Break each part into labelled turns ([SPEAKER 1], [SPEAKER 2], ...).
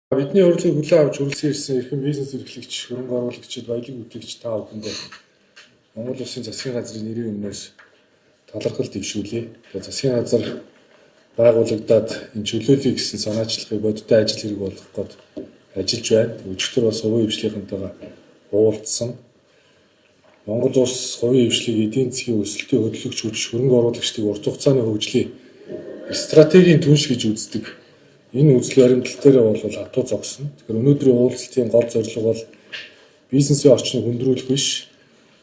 [SPEAKER 1] Бидний урилгыг хүлээн авч хүрэлцэн ирсэн эрхэм бизнес эрхлэгч, хөрөнгө оруулагчид, баялаг үтгэгч та бүхэндээ Монгол Улсын засгийн газрын нэрийн өмнөөс талархал дэвшүүлье. Тэгээ засгийн газар байгуулагдаад энэ чөлөөлөе гэсэн санаачлагыг бодиттой ажил хэрэг болгох гээд ажиллаж байна. Өчигдөр бас хувийн хвшлийнхэнтэйгээ уулзсан. Монгол Улс хувийн хвшлийг эдийн засгийн өсөлтийн хөдөлгөгч хүч хөрөнгө оруулагчдыг урт хугацааны хөгжлийн стратегийн түнш гэж үздэг. Энэ үзэл баримтлал дээр бол хатуу зогсно. Тэгэхээр өнөөдрийн уулзалтын гол зорилго бол бизнесийн орчныг хөндрүүлэх биш.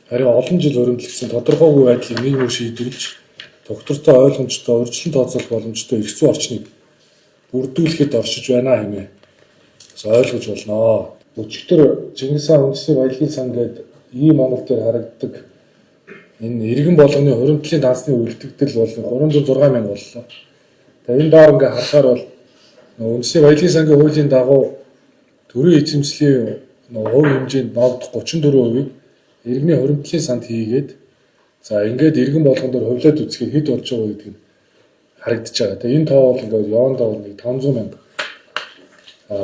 [SPEAKER 1] Харин олон жил хуримтлагдсан тодорхойгүй байдлыг нийгмээр шийдвэрлэж, тогтвортой ойлгомжтой, урьдчилан тооцоолох боломжтой эрх зүйн орчныг бүрдүүлэхэд оршиж байна хэмээн ойлгож болно. Өчигдөр Чингис хаан үндэсний баялагын сан гэдэг ийм Монгол дээр харагддаг энэ иргэн болгоны хуримтлалын дансны үлдэгдэл бол 306 мянга боллоо. Тэгээ энэ доор ингээ харахаар бол үндэсний баялагын сангийн хуулийн дагуу төрийн эзэмшлийн хувь хэмжээнд ногдох 34%-ийг иргэний хуримтлалын санд хийгээд за ингээд иргэн болгон дээр хувлаад үзэхэд хэд болж байгаа гэдэг нь харагдаж байгаа. Тэгээ энэ тоо бол ингээд явандаа нэг 500 мянга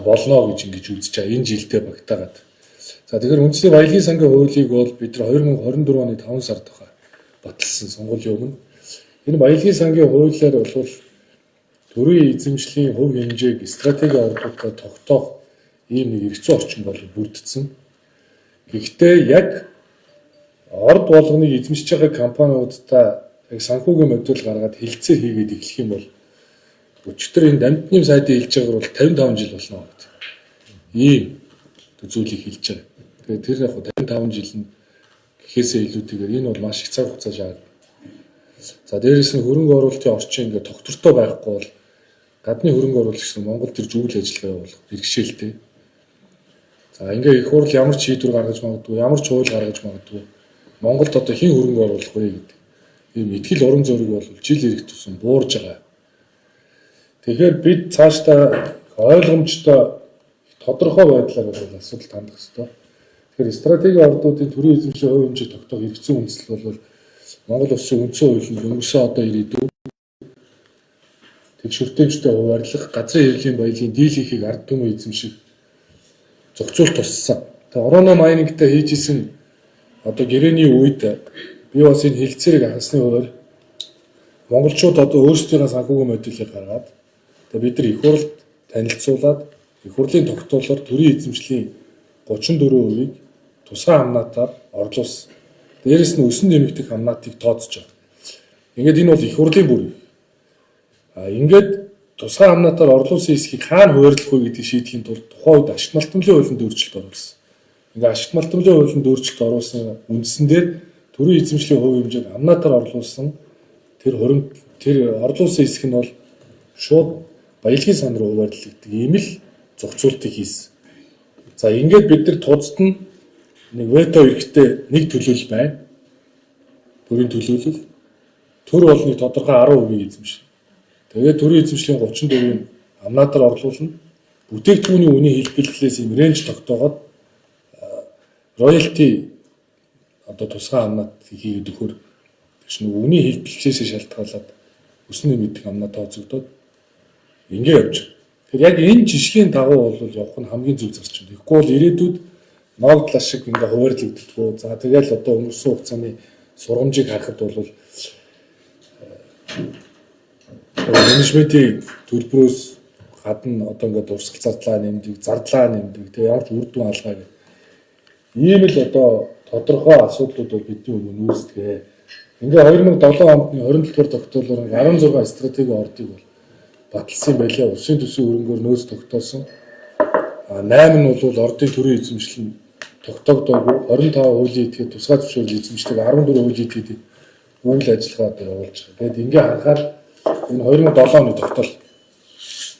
[SPEAKER 1] болно гэж ингэж үзэж байгаа энэ жилдээ багтаагаад. За тэгэхээр үндэсний баялагын сангийн хуулийг бол бид нар 2024 оны 5 сард баталсан сонгуулийн өмнө. Энэ баялагын сангийн хуулиар бол төрийн эзэмшлийн хувь хэмжээг стратеги ордуудаар тогтоох ийм нэг эрх зүйн орчин бол бүрдсэн. Гэхдээ яг орд болгоныг эзэмшиж байгаа компаниудаа яг санхүүгийн модель гаргаад хилцээр хийгээд эхлэх юм бол өчигдөр энэ дамтны сайдын хэлж байгаагаар бол 55 жил болно гэдэг. Ийм зүйлийг хэлж байгаа. Тэгээд тэр яг 55 жил нь гэхээсээ илүүтэйгээр энэ бол маш их цаг хугацаа шаардна. За дээрэс нь хөрөнгө оруулалтын орчин ингээд тогтвортой байхгүй бол гадны хөрөнгө оруулагч нар Монгол төр зүйл ажиллагаа явуулах бэрхшээлтэй. За ингээ их хурл ямар ч шийдвэр гаргаж магадгүй, ямар ч хууль гаргаж магадгүй. Монголд одоо хэн хөрөнгө оруулах вэ гэдэг. Ийм итгэл уран зориг бол жил ирэх тусам буурж байгаа. Тэгэхээр бид цаашдаа ойлгомжтой тодорхой байдлаар бол асуудал хандах ёстой. Тэгэхээр стратеги ордуудын төрийн эзэмшлийн хувь хэмжээ тогтоох эрх зүйн үндэслэл бол Монгол Улсын үндсэн хуулинд өнгөрсөн одоо ирээдүйн тэгшүртээмжтэй хуваарлах, газрын хэвлэлийн баялагын дийлэнхийг ард түмэн эзэмших зохицуулт туссан. Тэгээ ороно майнингтай хийжсэн одоо гэрээний үед би бас энэ хилцээрийг хасны хувьд монголчууд одоо өөрсдийнхөө санхүүгийн модулийг гаргаад тэгээ бид нар их хурлд танилцуулаад их хурлын тогтоолоор төрийн эзэмшлийн 34%-ийг тусгай хамнаатаар орлуулсан. Дээрээс нь өсөн нэмэгдэх хамнаатыг тооцож байгаа. Ингээд энэ бол их хурлын бүр. Ингээд тусгай хамнаатаар орлуулсан хэсгийг хаана хуваарлах вэ гэдгийг шийдэхийн тулд тухайн үед ашигт малтмлын хуулинд өөрчлөлт оруулсан. Ингээд ашигт малтмлын хуулинд өөрчлөлт оруулсан үндсэн дээр төрийн эзэмшлийн хувь хэмжээг хамнаатаар орлуулсан тэр орлуулсан хэсэг нь бол шууд баялагын сан руу хуваарлагддаг ийм л зохицуултыг хийсэн. За ингээд бид нар тузд нь нэг вето эрхтэй нэг төлөөлөл байна. Төрийн төлөөлөл. Төр бол нэг тодорхой 10% эзэмшнэ. Тэгээд төрийн эзэмшлийн 34%-ийг хамнаатаар орлуулна. Бүтээгдэхүүний үнийн хэлбэлтлээс юм рейнж тогтоогоод роялти одоо тусгай хамнаат хийгээд өгөхөр тэгш нэг үнийн хэлбэлтлээс шалтгаалаад өснө нэмэгдэх хамнаат тооцогдоод ингэ явж байгаа. Тэгэхээр яг энэ жишгийн дагуу бол явах нь хамгийн зөв зарчим. Тэгэхгүй бол ирээдүйд ногдлаш шиг ингээ хуваарлагддаггүй. За тэгэл одоо өнгөрсөн хугацааны сургамжийг харахад бол менежментийн төлбөрөөс гадна одоо ингээ дурсгал зардлаа нэмдэг, зардлаа нэмдэг, тэгээ ямар ч үр дүн алгаа гэх. Ийм л одоо тодорхой асуудлууд бол бидний өмнө үүсдэг. Ингээ 2007 онд 27 дугаар тогтоолоор 16 стратеги ордыг бол баталсан байлаа. Улсын төсвийн хөрөнгөөр нөөц тогтоосон. 8 нь бол ордын төрийн эзэмшил нь тогтоогдоогүй. 25 хуулийн этгээд тусгай зөвшөөрөл эзэмшдэг 14 хуулийн этгээд үйл ажиллагаа одоо явуулж байгаа. Тэгэд ингээ харахаар энэ 2007 оны тогтоол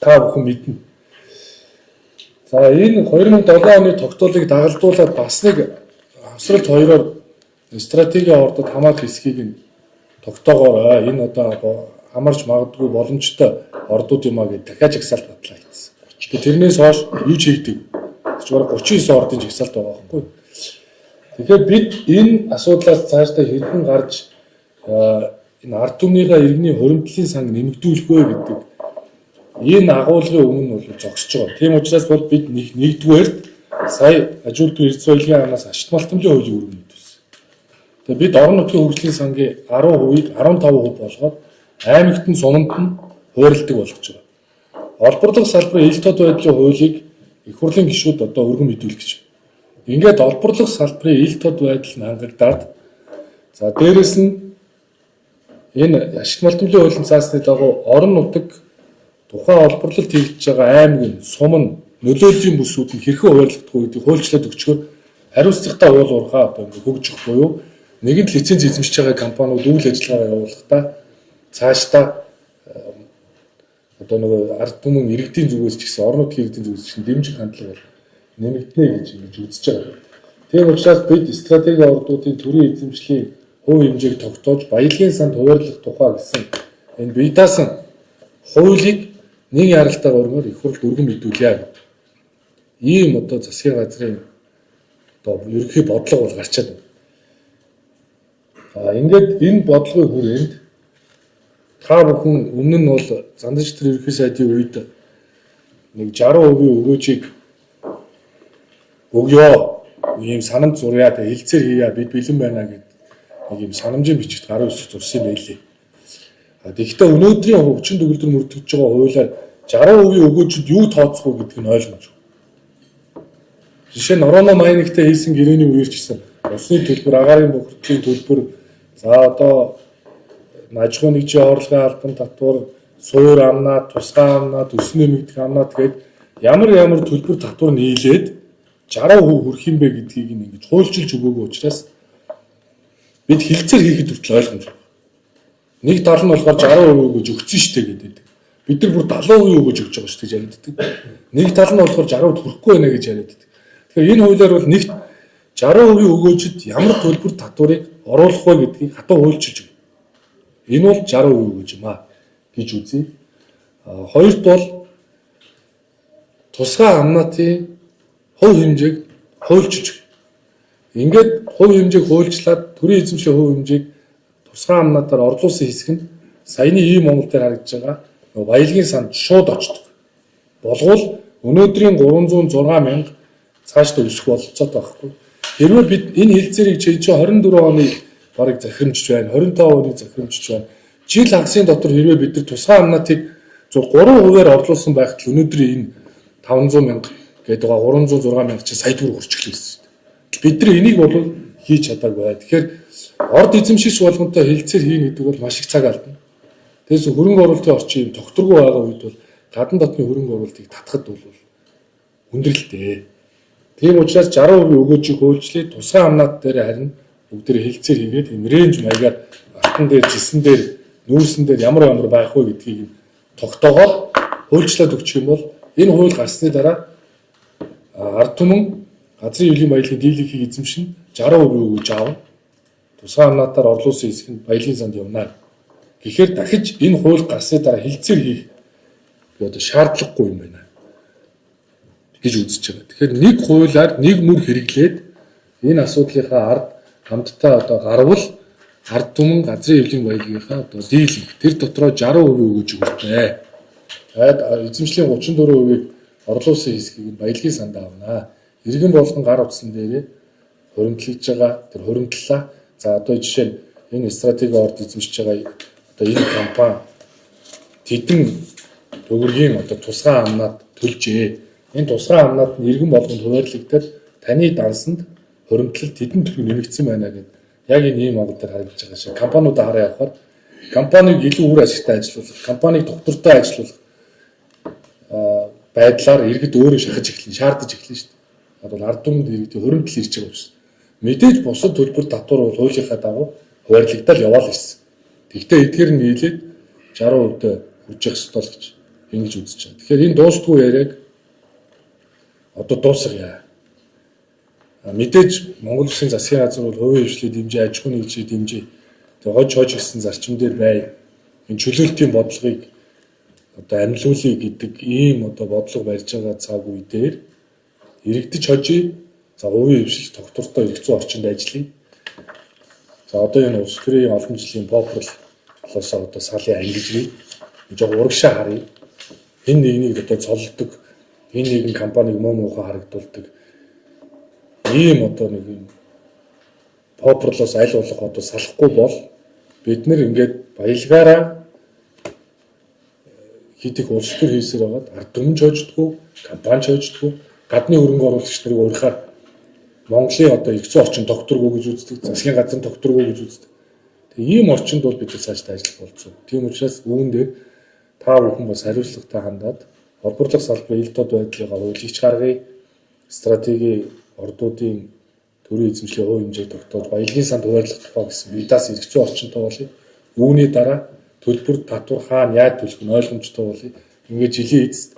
[SPEAKER 1] та бүхэн мэднэ. За энэ 2007 оны тогтоолыг дагалдуулаад бас нэг авсралт хоёроор стратеги ордод хамаах хэсгийг нь тогтоогоор энэ одоо хамарч магадгүй боломжтой ордууд юмаа гэж дахиад жагсаалт батлаа хийсэн. Тэрнээс хойш юу ч хийдэг. Тэгвэл 39 ордын жагсаалт байгаа байхгүй. Тэгэхээр бид энэ асуудлаас цаашдаа хэрхэн гарч энэ ард түмнийхээ иргэний хуримтлалын санг нэмэгдүүлэх вэ гэдэг Энэ агуулгын өмнө бол зогсож байгаа. Тийм учраас бол бид нэгдүгээрт сая аж үйлдвэр эрдэс соёлын амнаас ашигт малтамжийн хуулийн өргөн мэдүүлсэн. Тэгээ бид орон нутгийн хөгжлийн сангийн 10%-ийг 15% болгоод аймагт нь суманд нь хуваарлдаг болгож байгаа. Олборлох салбарын ил тод байдлын хуулийг их хурлын гишүүд одоо өргөн мэдүүлэх гэж. Ингээд олборлох салбарын ил тод байдал нь хангагдаад за дээрэс нь энэ ашигт малтамжийн хуулийн цаасны дагуу орон нутаг тухайн олборлолт хийгдэж байгаа аймаг нь сум нь нөлөөллийн бүсүүд нь хэрхэн хуваарлагдах вэ гэдгийг хуульчлаад өгчгөр хариуцлагатай уул уурхай одоо хөгжих буюу нэгэнт лиценз эзэмшиж байгаа компаниуд үйл ажиллагаа явуулахдаа цаашдаа одоо нөгөө ард түмэн иргэдийн зүгээс ч гэсэн орон нутгийн иргэдийн зүгээс ч гэсэн дэмжих хандлага бол нэмэгдэнэ гэж үзэж байгаа. Тийм учраас бид стратеги ордуудын төрийн эзэмшлийн хувь хэмжээг тогтоож баялагын санд хуваарлах тухай гэсэн энэ бие даасан хуулийг нэг яралтай өргөөр их хурлд өргөн мэдүүлье. Ийм одоо засгийн газрын одоо ерөнхий бодлого бол гарчаад байна. Ингээд энэ бодлогын хүрээнд та бүхэн өмнө нь бол Зандан шийдвэр ерөнхий сайдын үед нэг 60% өгөөжийг өгөө ийм санамж зурья тэ хэлцээр хийя бид бэлэн байна гэдэг нэг ийм санамжийн бичигт гараа өсөх зурсан байлээ. Тэгэхдээ өнөөдрийн хөгжин төгөлдөр мөрдөгдөж байгаа хуулиар 60% өгөөжөд юу тооцох вэ гэдг нь ойлгомжгүй. Жишээ нь Ороно майнигтай хийсэн гэрээний үеэр ч гэсэн усны төлбөр, агаарын бохирдлын төлбөр, за одоо аж ахуйн нэгжийн орлогын албан татвар, суур амнаа, тусгай амнаа, төсөв нэмэгдэх амнаа тэгээд ямар төлбөр татвар нийлээд 60% хүрэх юм бэ гэдгийг ингэж хуульчилж өгөөгүй учраас бид хилцээр хийхэд хүртэл ойлгомжгүй. Нэг тал нь болохоор 60% өгөөж өгсөн шүү дээ гэдэг. Бид нар бүр 70% өгөөж өгч байгаа шүү гэж яриаддаг. Нэг тал нь болохоор 60%-д хүрэхгүй байна гэж яриаддаг. Тэгэхээр энэ хуулиар бол нэгт 60% өгөөжөд ямар төлбөр татварыг оруулах вэ гэдгийг хатуу хуульчилж өгнө. Энэ бол 60% өгөөж юм аа гэж үзье. Хоёрт бол тусгай амнаатын хувь хэмжээг хуульчилж өгнө. Ингээд хувь хэмжээг хуульчлаад төрийн эзэмшлийн хувь хэмжээг тусгай амнаатаар орлуулсан хэсэг нь саяны Монгол дээр харагдж байгаа баялагын санд шууд очдог. Болвол өнөөдрийн 306 мянга цаашдаа өсөх бололцоотой байхгүй. Хэрвээ бид энэ хэлцээрийг чи 24 оны бараг захирамжиж байна, 25 оны захирамжиж байна. Жил хагасын дотор хэрвээ бид нар тусгай амнаатыг 3%-аар орлуулсан байхад өнөөдрийн энэ 500 мянга гэдэг байгаа 306 мянга чи сая төгрөг хүрчихлээ. Бид нар энийг бол хийж чадаагүй. Тэгэхээр орд эзэмшигч болгонтой хэлцээр хийнэ гэдэг бол маш их цаг алдна. Тэгээс хөрөнгө оруулалтын орчин тогтворгүй байгаа үед бол гадна дотны хөрөнгө оруулалтыг татахад бол хүндрэлтэй. Тийм учраас 60% өгөөжийг хуульчлаа тусгай амнаат дээр харин бүгдээ хэлцээр хийгээд энэ рейнж маягаар алтан дээр, жисэн дээр, нүүрсэн дээр ямар байх вэ гэдгийг тогтоогоод хуульчлаад өгчих юм бол энэ хууль гарсны дараа ард түмэн газрын ивлийн баялагын дийлэнхийг эзэмшин 60% өгөөж аав. Тусгай амнаатаар орлуулсан хэсэг нь баялагын санд явна. Гэхдээ дахиж энэ хууль гарсны дараа хэлцээр хийх одоо шаардлагагүй юм байна гэж үзэж байгаа. Тэгэхээр нэг хуулиар нэг мөр хэрэглээд энэ асуудлынхаа ард хамтдаа одоо гарвал ард түмэн газрын ивлийн баялагынхаа одоо дийлэнх тэр дотроо 60% өгөөж өгнэ. Тэгээд эзэмшлийн 34%-ийг орлуулсан хэсгийг нь баялагын санд авна. Иргэн болгон гар утсан дээрээ хуримтлагдж байгаа тэр хуримтлаа. За одоо жишээ нь энэ стратеги орд эзэмшиж байгаа одоо энэ компани тэдэн төгрөгийн одоо тусгай амнаад төлжээ. Энэ тусгай амнаад нь иргэн болгонд хуваарлагдаад таны дансанд хуримтлал тэдэн төгрөг нэмэгдсэн байна гэдэг. Яг энэ ийм Монгол дээр харагдаж байгаа шиг компаниудаа хараа явахаар компаниг илүү үр ашигтай ажилуулах, компаниг доктортой ажилуулах байдлаар иргэд өөрөө шахаж эхэлнэ, шаардаж эхэлнэ шүү дээ. Одоо ард түмэнд иргэдийн хуримтлал ирж байгаа юм. Мэдээж бусад төлбөр татвар бол хуулийнхаа дагуу хуваарлагдал яваал гэсэн. Тэгвэл эдгээр нь нийлээд 60% хүрчих ёстой л гэж ингэж үзэж байгаа. Тэгэхээр энэ дуустгүй яриаг одоо дуусгая. Мэдээж Монгол Улсын засгийн газар бол хувийн хвшлийн дэмжээ, аж ахуйн нэгжийн дэмжээ хож гэсэн зарчим дээр бай. Энэ чөлөөлтийн бодлогыг одоо амьлуулъя гэдэг ийм одоо бодлого барьж байгаа цаг үе дээр иргэдэж хожие. За хувийн хвшил тогтвортой эрх зүйн орчинд ажиллая. За одоо энэ улс төрийн олон жилийн популяр болоосоо одоо салын ангижрыг жоо урагшаа харъя. энэ нэгнийг одоо цолдог, энэ нэгэн компаниг муухай харагдуулдаг. Ийм одоо нэг юм попурлоос аль болох одоо салахгүй бол бид нэр ингээд баялгаараа хийх улс төр хийсээр байгаад ард түмэн чойждгоо, компани чойждгоо, гадны хөрөнгө оруулагч нарыг уурахаар Монголын одоо их зүйн орчин докторгүй гэж үздэг, засгийн газрын докторгүй гэж үздэг. Тэгээ ийм орчинд бол бид цаашдаа ажиллах болцсон. Тийм учраас үүн дээр та бүхэн бас хариуцлагатай хандаад олборлох салбарын ил тод байдлыгаа хуулийг гаргая, стратеги ордуудын төрийн эзэмшлийн хувь хэмжээг тогтоож баялагын санд хуваарлах тухай гэсэн видас эрх зүйн орчинтой болъё. Үүний дараа төлбөр татвар хаана яаж төлөх нь ойлгомжтой болъё. Ингээд жилийн эцэст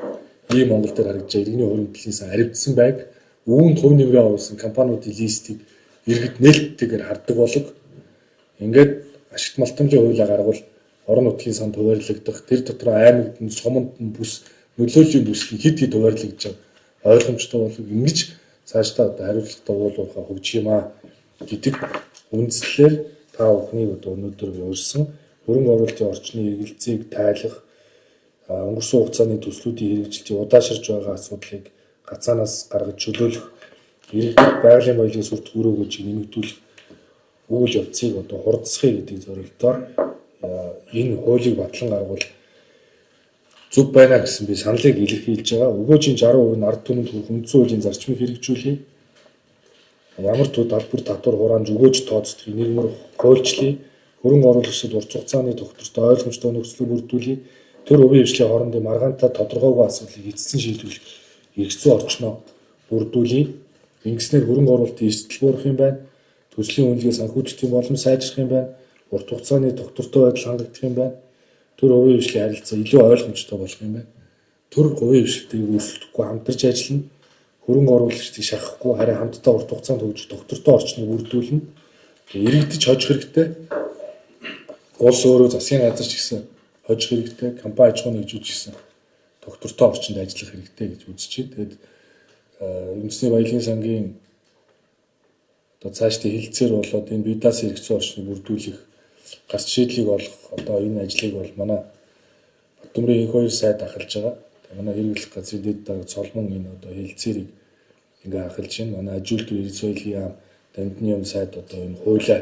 [SPEAKER 1] ийм Монгол дээр харагдаж иргэний хуримтлалын сан харивдсан байг үүнд хувь нэмрээ оруулсан компаниудын листийг иргэд нээлттэйгээр хардаг болог ингээд ашигт малтамжийн хуулиар гаргавал орон нутгийн санд хуваарлагдах тэр дотор аймагт суманд бүс нөлөөллийн бүсд хэд хэд хуваарлагдж байгаа ойлгомжтой болог ингэж цаашдаа одоо хариуцлагатай уулуурхаа хөгжих юм аа гэдэг үндслээр та бүхнийг одоо өнөөдөр урьсан хөрөнгө оруулалтын орчны эргэлзээг тайлах өнгөрсөн хугацааны төслүүдийн хэрэгжилтийг удаашрж байгаа асуудлыг гацаанаас гаргаж чөлөөлөх иргэдэд байгалийн баялагын сүрт өрөөгөөж нэмэгдүүлэх үйл явцыг одоо хурдсахыг гэдэг зорилгоор энэ хуулийг батлан гаргавал зүг байна гэсэн би саналыг илэрхийлж байгаа. Өгөөжийн 60% нь ард түмэнд хүрэх үндсэн хуулийн зарчмыг хэрэгжүүлье. Ямар талбар татвар хураамж өгөөж тооцдгийг нэрмөр хуульчлая. Хөрөнгө оруулагчид урт хугацааны тогтвортой ойлгомжтой нөхцөлөөр бүрдүүлье. Тэр хувийн хвшлийн хоорондын маргаантай тодорхойгүй асуудлыг эцэст нь шийдвэрлэх эрх зүйн орчноо бүрдүүлье. Ингэснээр хөрөнгө оруулалтын эрсдэл буурах юм байна. Төслийн үнэлгээ санхүүжилтийн боломж сайжрах юм байна. Урт хугацааны тогтвортой байдал хангагдах юм байна. Төр хувийн хвшлийн харилцаа илүү ойлгомжтой болох юм байна. Төр хувийн хвшлтийг өрсөлдөхгүй хамтарч ажиллана. Хөрөнгө оруулагчдыг шахахгүй харин хамтдаа урт хугацаанд хөгжих доктортой орчныг бүрдүүлнэ. Иргэдэж хожих хэрэгтэй. Улс өөрөө засгийн газар ч гэсэн хожих хэрэгтэй. Компани аж ахуйн нэгжүүд ч гэсэн доктортой орчинд ажиллах хэрэгтэй гэж үзэж байна. Тэгэд үндэсний баялагын сангийн одоо цаашдын хилцээр болоод энэ видас эрх зүйн орчныг бүрдүүлэх гарц шийдлийг олох одоо энэ ажлыг бол манай Баттөмрийн их хоёр сайд ахалж байгаа. Тэгээ манай хэрэглэх газрын дэд дарга Цолмон энэ одоо хилцээрийг ингээ ахалж байна. Манай ажилтны эрх соёлын яам Дандны юм сайд одоо энэ хуулиа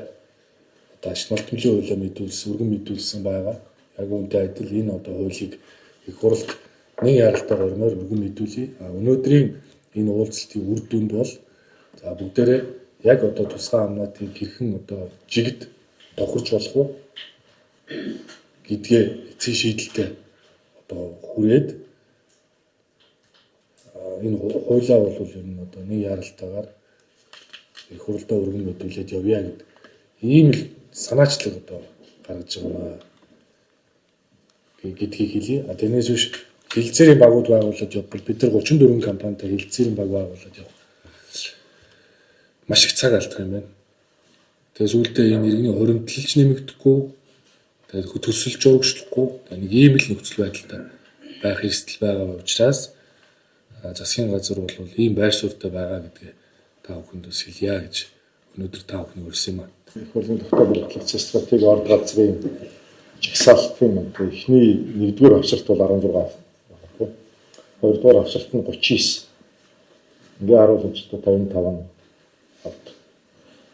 [SPEAKER 1] одоо ашиг малтмжийн хуулиа мэдүүлсэн, өргөн мэдүүлсэн байгаа. Яг үүнтэй адил энэ одоо хуулийг их хурлд нэг яралтаар өрнөөр өргөн мэдүүлье. Өнөөдрийн энэ уулзалтын үр дүнд бол за бүгдээрээ яг одоо тусгай амнуудыг хэрхэн одоо жигд тохирч болох уу гэдгээ эцсийн шийдэлтэй одоо хүрээд энэ хуулиа бол ер нь одоо нэг яралтаагаар их хурлдаа өргөн мэдүүлээд явъя гэдэг ийм л санаачлаг одоо гаргаж байгаа гэдгийг хэлье. Тэрнээс биш хилцээрийн багууд байгуулад явбал бид нар 34 компанитай хилцээрийн баг байгуулад явах маш их цаг алдах юм байна. Тэгээд сүүлдээ энэ иргэний хуримтлалч нэмэгдэхгүй, тэгээд төсөлж урагшлахгүй, нэг ийм л нөхцөл байдалтай байх эрсдэл байгаа учраас засгийн газар бол ийм байр суурьтай байгаа гэдгээ та бүхэндээ хэлье гэж өнөөдөр та бүхний урьсан юм аа.
[SPEAKER 2] Их хурлын тогтоох бодлогын стратеги орд газрын жагсаалтын эхний 1-р хавцарт бол 16 байна. 2-р хавцарт нь 39. Ингээ харуулж одоо 55 авт.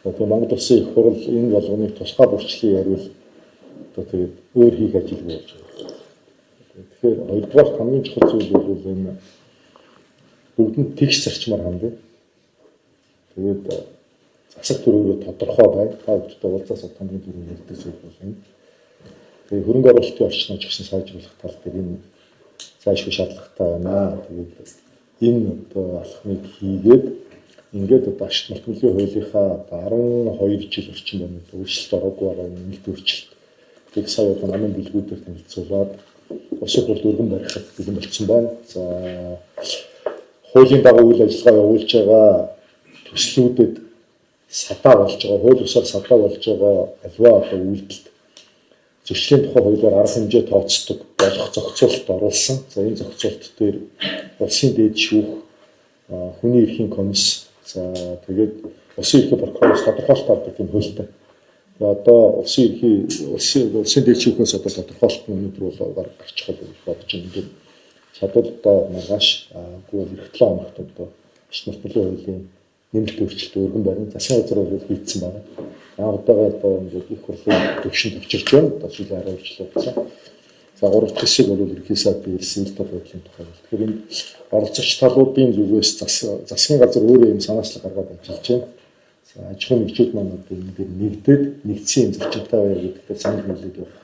[SPEAKER 2] Одоо Монгол Улсын их хурл энэ болгоныг тусгай бүрчлэн яривал одоо тэгээд өөр хийх ажил болж байгаа. Тэгэхээр 2-р хамгийн чухал зүйл бол энэ бүгдэнд тэгш зарчмаар ханддаг. Тэгээд засаг төрөөрөө тодорхой бай. Та бүхэнд уулзаас хамгийн түрүү хэлдэг зүйл бол энэ. Тэгээд хөрөнгө оруулалтын орчныг ч гэсэн сайжруулах тал дээр энэ зайлшгүй шаардлагатай байна. Тэгээд энэ одоо алхмыг хийгээд ингээд одоо ашигт малтмжийн хуулийнхаа 12 жил орчим байна. Өөрчлөлт ороогүй байгаа нэлээд өөрчлөлт. Тэг сая одоо намын бүлгүүдээр танилцуулаад улсын хурлд өргөн барихад бэлэн болчихсон байна. За хуулийн дагуу үйл ажиллагаа явуулж байгаа төслүүдэд садаа болж байгаа, хууль бусаар садаа болж байгаа альва одоо үйлдэлд зөрчлийн тухай хуулиар арга хэмжээ тооцдог болох зохицуулалт оруулсан. За энэ зохицуулалт дээр улсын дээд шүүх, хүний эрхийн комисс, за тэгээд улсын эрхийн прокурорс тодорхойлолт авдаг юм хуультай. Одоо улсын дээд шүүхээс одоо тодорхойлолт нь өнөөдөр бол гарч байгаа гэж бодож байна. чадвал одоо маргааш гол 7 хоногт одоо ичнэрт төлөө хуулийн нэмэлт өөрчлөлт өргөн барин засгийн газар бол хийгдсэн байна. Одоогоо одоо ингээд их хурлын төвшөнд авчирч байна. Одоо жилийн 12 жил болсон. За 3 дахь хэсэг бол ерөнхий сайд биелсэн л тал байдлын тухай. Тэгэхээр энэ оролцогч талуудын зүгээс засгийн газар өөрөө юм санаачлал гаргаад ажиллаж байна. За аж ахуйн нэгжүүд маань одоо энэ дээр нэгдээд нэгдсэн юм зөрчилтэй байр гэдэгт санал нийлээд явах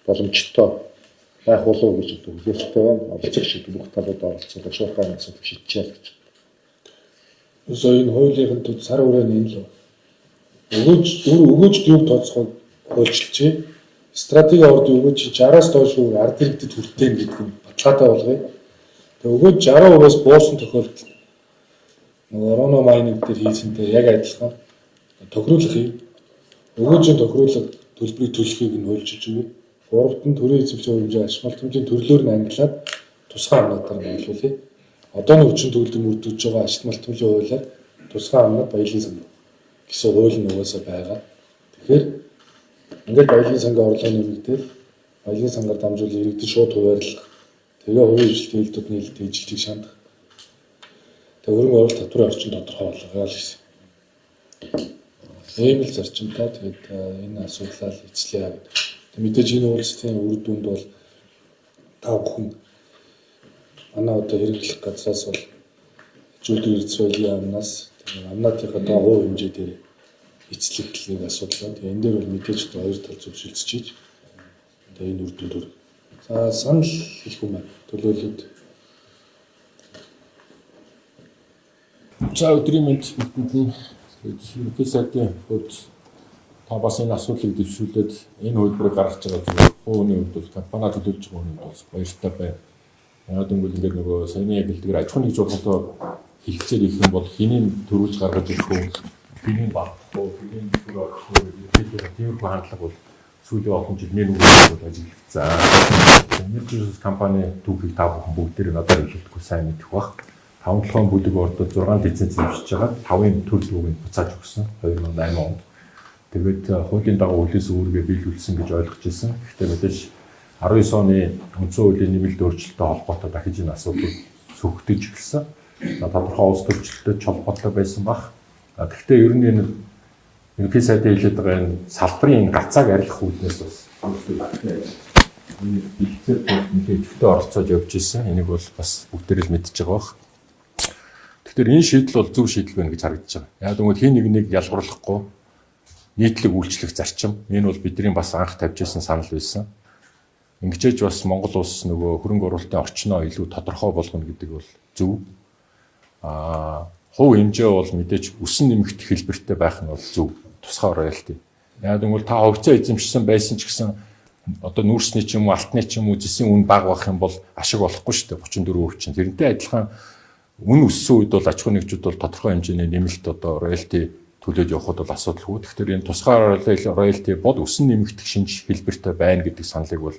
[SPEAKER 2] боломжтой байх болов гэж одоо хүлээлттэй байна. Оролцогч бүх талууд оролцоод шуурхайн асуудал шийдчихээ л гэж.
[SPEAKER 1] Өсөө энэ хуулийн төвд сар хүрээний энэ л өгөөжд юг тооцоход хуульчилжээ. Стратеги орд өгөөж 60-аас доош ард иргэдэд хүртээ гэдэг нь баталгаатай болгоё. Тэгээ өгөөж 60%-аас буусан тохиолдолд нөгөө Ороно майнинг дээр хийсэнтэй яг адилхан тохируулах юм. Өгөөжийн тохируулах төлбөрийг төлөхийг нь хуульчилж өгье. Гуравт нь төрийн эзэмшлийн хэмжээ ашиглалт хэмжээний төрлөөр нь ангилаад тусгай амнуудаар нь бодлуулъя. Одооны хүчин төгөлдөр мөрдөж байгаа ашиглалт хэмжээ хуулиар тусгай амнууд баялагын сан гэсэн хууль нь угаасаа байгаа. Тэгэхээр ингээд баялагын сангийн орлого нэмэгдэл баялагын сангаар дамжуулан иргэдэд шууд хуваарлах. Тэгээ хувийн эрхлэлт хэлтүүд нийлэлт ижлэлийг шаардах. Тэгээ хөрөнгө оруулалт татварын орчин тодорхой болгоё л гэсэн. Ийм л зарчимтай тэгээд энэ асуудлаа эзлэе гэдэг. Мэдээж энэ уулзалтын үр дүнд бол та бүхэн манай одоо хэрэглэх газраас бол зүйлийн эрдэсвэлийн амнаас амнаатынхаа доо хувь хэмжээ дээр эцлэх хэлний асуудал байна. Тэгээ энэ дээр бол мэдээж одоо хоёр тал зөвшөлдөж чийж одоо энэ үр дүнд. За санал хийх юм байна. Төлөөлөлд.
[SPEAKER 3] За өдрийн мэнд бүгдний ерөнхий сайдын хувьд та бас энэ асуудлыг дэвшүүлээд энэ хөлбөрөөр гаргаж байгаа зүйл хууны хувьд бол компани төлөвлөж байгаа хүн бол баяртай байна. Яг үнгүүл ингээд нөгөө саяны яг хэлдгээр аж ахуйн жуулгалтаа хэлцээр их юм бол хэнийг төрүүлж гаргаж ирэх үү, хэнийг багтах уу, хэнийг төр авах уу гэдэг тиймэрхүү хандлага бол сүүлийн олон жилийн үеэр бол ажиглагдсан. Energy компани түүхийг та бүхэн бүгдээр надад хэлэхгүй сайн мэдэх бах. 5-7 бүлэг ордод 6 лиценз авчиж байгаа. 5-ын төр дүүгийг буцааж өгсөн 2008 онд. Тэгээд хуулийн дагуу хөлөөс үүргээ биелүүлсэн гэж ойлгож ирсэн. Гэхдээ мэдээж 19 оны үндсэн хуулийн нэмэлт өөрчлөлтөд холбоотой дахиж энэ асуудал сөхөдөж эхэлсэн. Тодорхой улс төрчлөлтөд холбоотой байсан баг. Гэхдээ ер нь энэ ерөнхий сайдын хэлээд байгаа энэ салбарын гацааг арилгах үүднээс бас энэ бэлтгэл нөхөдөлтөд оролцоод явж ирсэн. Энийг бол бас бүгдээр л мэдчихэж байгаа баг. Тэгэхээр энэ шийдэл бол зөв шийдэл байна гэж харагдаж байгаа. Яг тэгвэл хин нэгнийг ялгарлахгүй нийтлэг үйлчлэх зарчим энэ бол бидний бас анх тавьж ирсэн санал байсан. Ингэжээж бас Монгол улс нөгөө хөрөнгө оруулалтын орчноо илүү тодорхой болгоно гэдэг бол зөв. Хувь хэмжээ бол мэдээж өсөн нэмэгдэх хэлбэртэй байх нь бол зөв. Тусгай роялти. Яг тэгвэл та хувьцаа эзэмшсэн байсан ч гэсэн одоо нүүрсний ч юм уу алтны ч юм уу зэсийн үн бага байх юм бол ашиг болохгүй шүү дээ 34% чинь. Тэрнтэй адилхан үн өссөн үед бол аж ахуйн нэгжүүд бол тодорхой хэмжээний нэмэлт одоо роялти төлөөд явахд бол асуудалгүй. Тэгэхээр энэ тусгай роялти бол өсөн нэмэгдэх шинж хэлбэртэй байна гэдэг саналыг бол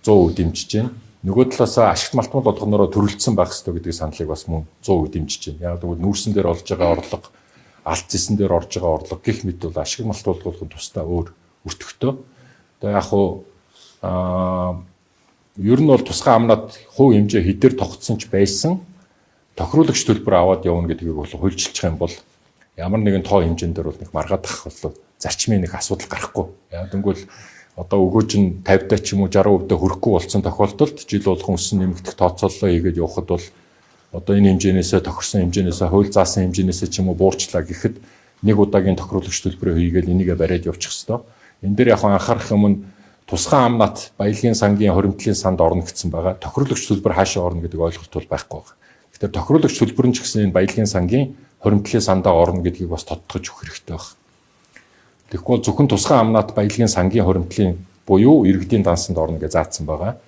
[SPEAKER 3] 100% дэмжиж байна. Нөгөө талаас ашигт малтмал болгонороо төрөлдсөн байх ёстой гэдэг саналыг бас мөн 100% дэмжиж байна. Яг тэгвэл нүүрсэн дээр олж байгаа орлого, алт зэсэн дээр орж байгаа орлого гэх мэт бол ашиг малтмал болгохын тусдаа өөр өртөгтэй. Тэгээ яг хуу ер нь бол тусгай амнаад хувь хэмжээ хэдээр тогтсон ч байсан тохируулагч төлбөр аваад явна гэдгийг бол хуульчилчих юм бол ямар нэгэн тоо хэмжээнд дээр бол нэг маргаадах бол зарчмын нэг асуудал гарахгүй. Яг тэгвэл одоо өгөөж нь 50-таа ч юм уу 60%-д хүрэхгүй болсон тохиолдолд жил болгон өссөн нэмэгдэх тооцооллоо хийгээд явхад бол одоо энэ хэмжээнээсээ тохирсон хэмжээнээсээ хууль заасан хэмжээнээсээ ч юм уу буурчлаа гэхэд нэг удаагийн тохируулагч төлбөрөө хийгээд энийгээ бариад явуучих хэвээр. Энэ дээр яг анхаарах юм нь тусгай амнат баялагын сангийн хоримтлын санд орно гэсэн байгаа. Тохируулагч төлбөр хаашаа орно гэдэг ойлголт бол байхгүй байна. Тэгэхээр тохируулагч төлбөр нь ч гэсэн энэ баялагын сангийн хоримтлын сандаа орно гэдгийг бас тодтогч өгөх хэрэгтэй байна. Тэгэхгүй зөвхөн тусгай амнат баялагын сангийн хоримтлын буюу иргэдийн дансанд орно гэж заасан байгаа.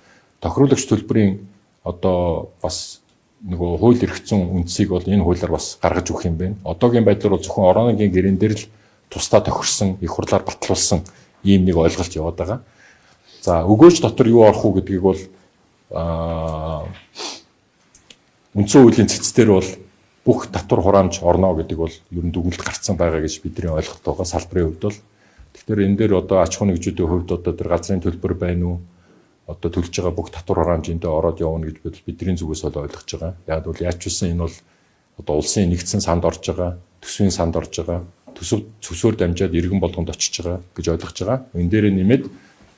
[SPEAKER 3] Тохируулагч төлбөрийн одоо бас нөгөө хууль эрх зүйн үндсийг бол энэ хуулиар бас гаргаж өгөх юм байна. Одоогийн байдлаар бол зөвхөн орооногийн гэрэн дээр л тусдаа тохирсон, их хурлаар батлуулсан ийм нэг ойлголт яваад байгаа. За өгөөж дотор юу орох уу гэдгийг бол үндсэн хуулийн цэцтэр бол бүх татвар хураамж орно гэдэг бол ер нь дүгнэлт гарцсан байгаа гэж бидний ойлголт байгаа салбарын хувьд бол. Тэгэхээр энэ дээр одоо аж ахуйн нэгжүүдийн хувьд одоо тэр газрын төлбөр байна уу? одоо төлж байгаа бүх татвар харамжиндээ ороод явна гэж бидний зүгээс бол ойлгож байгаа. Яг бол яаж ч үсэн энэ бол одоо улсын нэгдсэн санд орж байгаа, төсвийн санд орж байгаа, төсвөөр дамжаад иргэн болгонд очиж байгаа гэж ойлгож байгаа. Энэ дээр нэмээд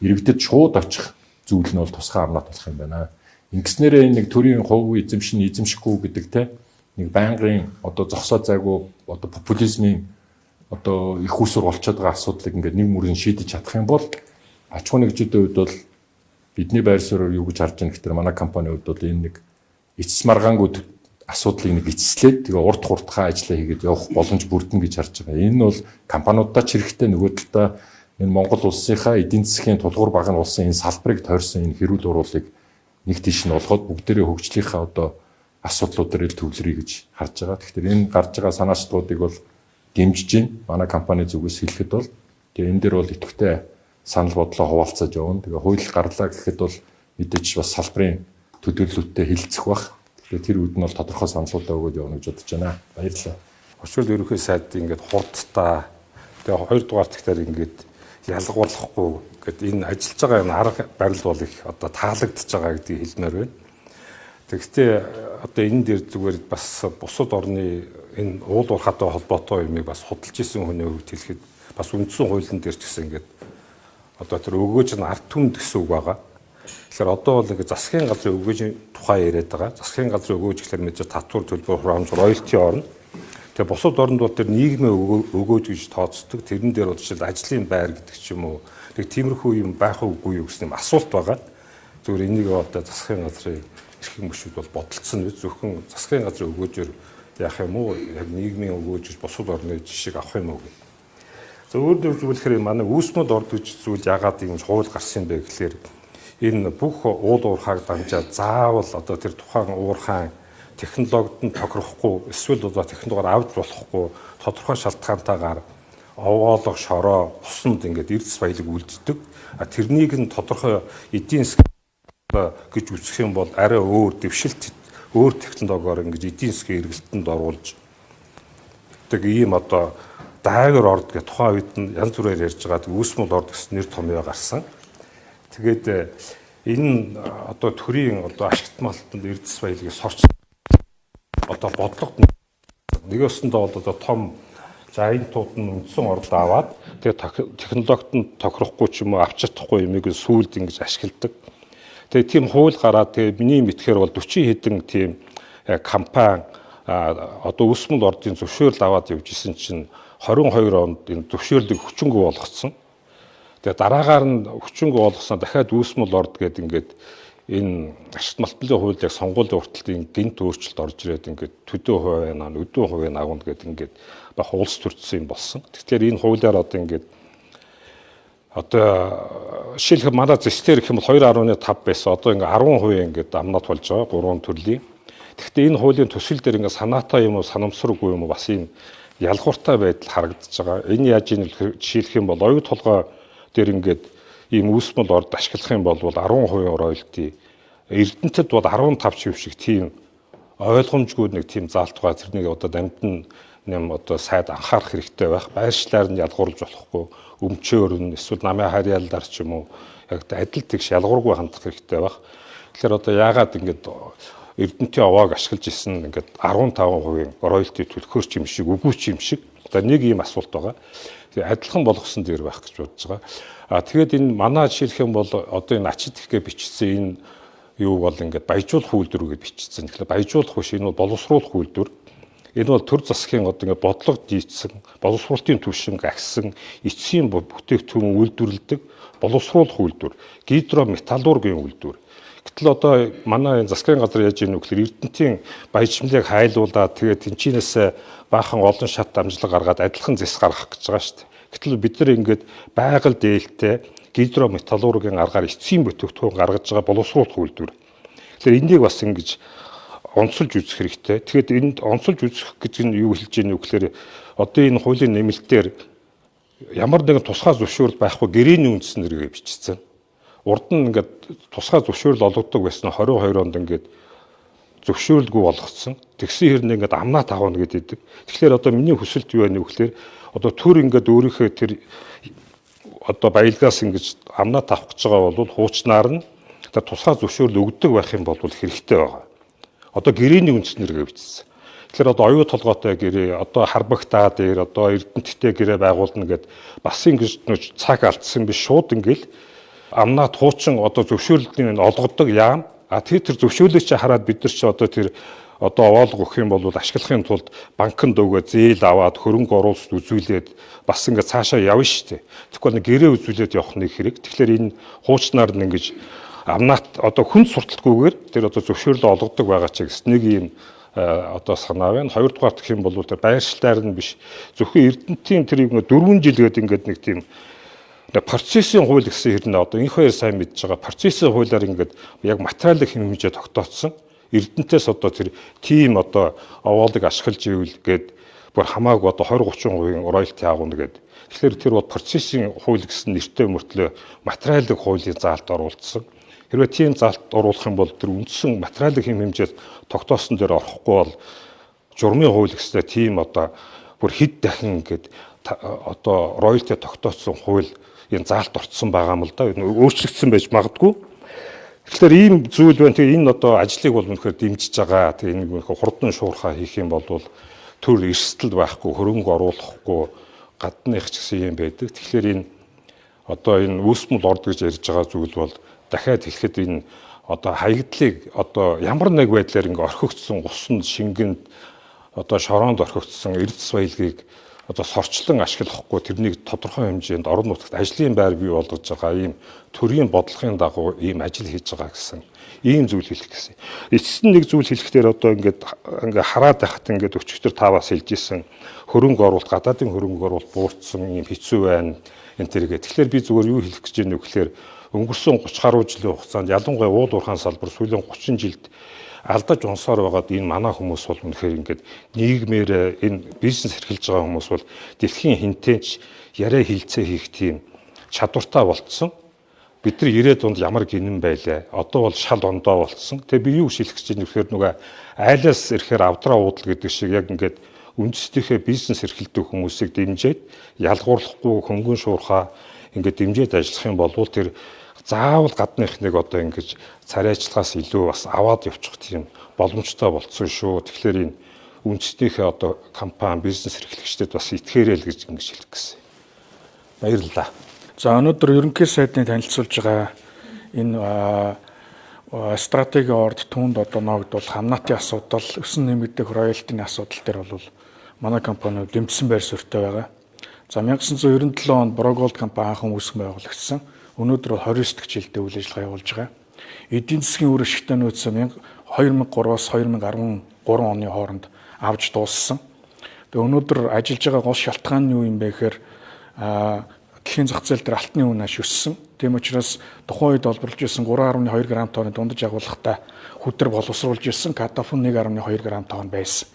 [SPEAKER 3] иргэдэд шууд очих зүйл нь бол тусгай амнаад болох юм байна. Ингэснээрээ нэг төрийн хувь эзэмшин эзэмшихгүй гэдэг те нэг байнгын одоо зогсоо зайгүй одоо популизмын одоо их усур болчиход байгаа асуудлыг ингээд нэг мөрөн шийдэж чадах юм бол аж ахуйн нэгжүүдийн хувьд бол бидний байр суурьаар юу гэж харж байгаа гэхээр манай компанийн хувьд бол энэ нэг эцэс маргаангууд асуудлыг нэг эцэслээд тэгээ урт хурдхан ажиллаа хийгээд явах боломж бүрдэн гэж харж байгаа. Энэ бол компаниудаа ч хэрэгтэй, нөгөө талдаа энэ Монгол улсынхаа эдийн засгийн тулгуур багын улсын энэ салбарыг тойрсон энэ хэрүүл уруулыг нэг тийш нь олгоод бүгдээрээ хөгжлийнхаа одоо асуудлуудаар ил төвлөрье гэж харж байгаа. Тэгэхээр энэ гарч байгаа санаачлуудыг бол дэмжиж байна. Манай компани зүгээс хэлэхэд бол тэгээ энэ дээр бол идэвхтэй санал бодлоо хуваалцаж явна. Тэгээ хууль гарлаа гэхэд бол мэдээж бас салбарын төдийлөлтөд хилцэх бах. Тэгээ тэр үед нь бол тодорхой саналуудаа өгөөд явна гэж бодож байна. Баярлалаа.
[SPEAKER 4] Очвол ерөнхий сайд ингээд хурдтай тэгээ хоёрдугаар тэгтэр ингээд ялгуулахгүй гэд энэ ажиллаж байгаа энэ арга барил бол их одоо таалагдж байгаа гэдгийг хэлмээр байна. Тэгэхдээ одоо энэ дээр зүгээр бас бусад орны энэ уул уурхайтай холбоотой юмыг бас судалж исэн хүний хувьд хэлэхэд бас үндсэн хуулийн дээр ч гэсэн ингээд одоо тэр өгөөж нь ард түмэнд гэсэн үг байгаа. Тэгэхээр одоо бол ингээд засгийн газрын өгөөжийн тухай яриад байгаа. Засгийн газрын өгөөж гэхэлэр мэдээж татвар төлбөр хураамж роялти орно. Тэгээ бусад орнд бол тэр нийгмийн өгөөж гэж тооцдог. Тэрэн дээр бол жишээл ажлын байр гэдэг ч юм уу нэг тиймэрхүү юм байх уугүй юу гэсэн юм асуулт байгаа. Зүгээр энийг одоо засгийн газрын эрхэм гишүүд бол бодолцсон үү? Зөвхөн засгийн газрын өгөөжөөр яах юм уу? Яг нийгмийн өгөөж гэж бусад орны жишээг авах юм уу? За өөрөөр хэлбэл манай үүсмэд орд гэж зүйл яагаад юм хууль гарсан бэ гэхээр энэ бүх уул уурхайг дамжаад заавал одоо тэр тухайн уурхайн технологид нь тохирохгүй эсвэл одоо технологиор авч болохгүй тодорхой шалтгаантайгаар овоолох шороо усанд ингээд эрдэс баялаг үлддэг. Тэрнийг нь тодорхой эдийн засгийн гэж үзэх юм бол арай өөр дэвшилт өөр технологиор ингээд эдийн засгийн эргэлтэнд оруулж тэг ийм одоо дайгер орд гэх тухайн үед нь янз бүрээр ярьж байгаа үүсмэл орд гэсэн нэр томьёо гарсан. Тэгээд энэ одоо төрийн одоо ашигт малтанд эрдэс баялагийг сорч одоо бодлогод нэг өсөндөө бол одоо том жаянтууд нь үндсэн орд аваад тэгээд технологид нь тохирохгүй ч юм уу авч чадахгүй юмыг сүүлд ингэж ашигладаг. Тэгээд тийм хууль гараад тэгээд миний мэдхээр бол 40 хэдэн тийм компани одоо үүсмэл ордын зөвшөөрөл аваад явж исэн чинь 22 онд энэ зөвшөөрлийг хүчингү болгоцсон. Тэгээ дараагаар нь хүчингү болгосноо дахиад үүсмэл орд гэдэг ингээд энэ ашигт малтны хуулийг сонгуулийн хүртэлтийн гинт өөрчлөлт орж ирээд ингээд төдөө хувийн авна, өдөө хувийн авна гэдэг ингээд баг улс төрсөн юм болсон. Тэгэхээр энэ хуулиар одоо ингээд одоо жишээлбэл манай зэстэр гэх юм бол 2.5 байсан. Одоо ингээд 10% ингээд амнаад болж байгаа 3 төрлийн. Гэхдээ энэ хуулийн төсөл дээр ингээд санаатай юм уу, санамсаргүй юм уу бас ийм ялгууртай байдал харагдаж байгаа. Энэ яаж ийм жишээлх юм бол оюу толгой дээр ингээд ийм үүсмэл орд ашиглах юм бол 10% роялти, Эрдэнэтэд бол 15% шиг тийм ойлгомжгүй нэг тийм заалтгаа тэрнийг одоо дамжин нэм одоо сайд анхаарах хэрэгтэй байх. Байршлаар нь ялгуурлаж болохгүй, өмчөөр нь эсвэл намын харьяалаар ч юм уу яг адил тэгш ялгуургүй хандах хэрэгтэй байх. Тэгэхээр одоо яагаад ингээд Эрдэнэтийн овоог ашиглаж исэн ингээд 15% роялти төлөхөр ч юм шиг, үгүй ч юм шиг. Одоо нэг ийм асуулт байгаа. Адилхан болгосон дээр байх гэж бодож байгаа. Тэгээд энэ манай жишээлх юм бол одоо энэ ачид ихгээ бичсэн энэ юу бол ингээд баяжуулах үйлдвэр гэж бичсэн. Тэгэхээр баяжуулах биш, энэ бол боловсруулах үйлдвэр. Энэ бол төр засгийн одоо ингээд бодлого дийдсэн, боловсруулалтын түвшинг агсан, эцсийн бүтээгдэхүүн үйлдвэрлэдэг боловсруулах үйлдвэр, гидрометаллургийн үйлдвэр. Гэтэл одоо манай засгийн газар яаж ийм нөхөр Эрдэнэтийн баяжмлыг хайлуулаад тэгээд тэнчинээс баахан олон шат дамжлага гаргаад адилхан зэс гаргах гэж байгаа шүү дээ. Гэтэл бид нар ингээд байгаль дээлтэй гидрометаллургийн аргаар эцсийн бүтээгдэхүүн гаргаж байгаа боловсруулах үйлдвэр. Тэгэхээр энийг бас ингэж онцолж үзэх хэрэгтэй. Тэгэхэд энд онцолж үзэх гэж нь юу хэлж ийм нөхөр одоо энэ хуулийн нэмэлтээр ямар нэгэн тусгай зөвшөөрөл байхгүй гэрээний үндснэргээ бичсэн. Урд нь ингээд тусгай зөвшөөрөл олгодог байсан 22 онд ингээд зөвшөөрлгүй болгоцсон. Тэгсэн хэрнээ ингээд амнаа тавна гэдэг. Тэгэхээр одоо миний хүсэлт юу вэ гэхээр одоо төр ингээд өөрийнхөө тэр одоо баялгаас ингэж амнаа тавах гэж байгаа бол хуучнаар нь тусгай зөвшөөрөл өгдөг байх юм бол хэрэгтэй байгаа. Одоо гэрээний үндснэргээ бичсэн. Тэгэхээр одоо оюу толгойтой гэрээ, одоо харбагтаа дээр, одоо эрдэнэттэй гэрээ байгуулна гэд бас ингэж цаг алдсан биш, шууд ингээл амнаад хуучин одоо зөвшөөрлөлийн олгодог яам. Тэр зөвшөөрлөө чи хараад бид нар чи одоо тэр одоо оолго өгөх юм бол ашиглахын тулд банкнд өгөө зээл аваад хөрөнгө оруулалт үзүүлээд бас ингээд цаашаа явна шүү дээ. Тэгэхгүй гэрээ үзүүлээд явах нэг хэрэг. Тэгэхээр энэ хуучнаар нь ингэж амнаад одоо хүн сурталгүйгээр тэр одоо зөвшөөрлөө олгодог байгаа ч гэсэн нэг юм одоо санаа байна. Хоёрдугаар гэх юм бол тэр байршлаар нь биш. Зөвхөн эрдэнэтийн тэр 4 жил гээд ингээд нэг тийм процессын хууль гэсэн хэрнээ одоо энэ хоёр сайн мэдж байгаа. Процессын хуулиар ингээд яг материалын хэмжээ тогтооцсон. Эрдэнтээс одоо тэр тим одоо овоолыг ашиглаж ивэл гээд бүр хамаагүй одоо 20-30% роялти авна гээд. Тэгэхээр тэр бол процессын хууль гэсэн нэртэй мөртлөө материалын хуулийн заалт оруулсан. Хэрвээ тийм заалт оруулах юм бол тэр үндсэн материалын хэм хэмжээс тогтоосон дээр орохгүй бол журмын хууль гэсээр тийм одоо бүр хэд дахин гээд одоо роялти тогтоосон хууль энэ заалт орцсон байгаа юм л да. Өөрчлөгдсөн байж магадгүй. Тэгэхээр ийм зүйл байна. Тэгээ энэ одоо ажлыг бол үнэхээр дэмжиж байгаа. Тэгээ энэ хурдан шуурхаа хийх юм бол төр эрсдэл байхгүй, хөрөнгө оруулахгүй гадных ч гэсэн юм байдаг. Тэгэхээр энэ одоо энэ үүсмэл орд гэж ярьж байгаа зүйл бол дахиад хэлэхэд энэ одоо хаягдлыг одоо ямар нэг байдлаар ингээ орхигдсон усанд, шингэнд одоо шороонд орхигдсон эрдэс баялагийг одоо сорчлон ашиглахгүй тэрнийг тодорхой хэмжээнд орон нутагт ажлын байр бий болгож байгаа ийм төрийн бодлогын дагуу ийм ажил хийж байгаа гэсэн ийм зүйл хэлэх гэсэн. Эцэст нь нэг зүйл хэлэхдээ одоо ингээ хараад байхад ингээ өчигдөр таваас хэлж исэн хөрөнгө оруулалт, гадаадын хөрөнгө оруулалт буурсан ийм хэцүү байна энэ төргээ. Тэгэхээр би зүгээр юу хэлэх гэж байна вэ гэхээр өнгөрсөн 30 гаруй жилийн хугацаанд ялангуяа уул уурхайн салбар сүүлийн 30 жилд алдаж унсаар байгаад энэ манай хүмүүс бол үнэхээр ингээд нийгмээр энэ бизнес эрхэлж байгаа хүмүүс бол дэлхийн хинтээч яриа хилцээ хийх тийм чадвартай болцсон. Бид нар 90-ад онд ямар гинэн байлаа. Одоо бол шал ондоо болцсон. Тэгээ би юу шилэх гэж нэвхээр нөгөө айлаас ирэхээр авдраа уудал гэдэг шиг яг ингээд үндэстнийхээ бизнес эрхэлдэг хүмүүсийг дэмжиж ялгуурлахгүй хөнгөн шуурхаа ингээд дэмжиж ажиллах юм бол тэр заавал гадных нэг одоо ингэж царайчлагаас илүү бас аваад явчих тийм боломжтой болцсон шүү. Тэгэхээр энэ үндэстнийхээ одоо компани бизнес эрхлэгчдэд бас итгээрэй л гэж ингэж хэлэх гэсэн. Баярлалаа.
[SPEAKER 5] За өнөөдөр ерөнхий сайдны танилцуулж байгаа энэ стратеги орд түүнд одоо ногдвол хамнаатын асуудал, өсөн нэмэгдэх роялтины асуудал дээр бол манай компани дэмжсэн байр суурьтай байгаа. За 1997 онд Брокголд компани анхан үүсгэн байгуулагдсан. Өнөөдөр 29 дахь жилдээ үйл ажиллагаа явуулж байгаа. Эдийн засгийн үр ашигтай нөөц 2003-аас 2013 оны хооронд авж дууссан. Тэгээ өнөөдөр ажиллаж байгаа гол шалтгаан нь юу юм бэ гэхээр дэлхийн зах зээл дээр алтны үн аш өссөн. Тийм учраас тухайн үед олборлж ирсэн 3.2 грамм тонны дундаж агуулгатай хүтэр боловсруулж ирсэн катафон 1.2 грамм тонн байсан.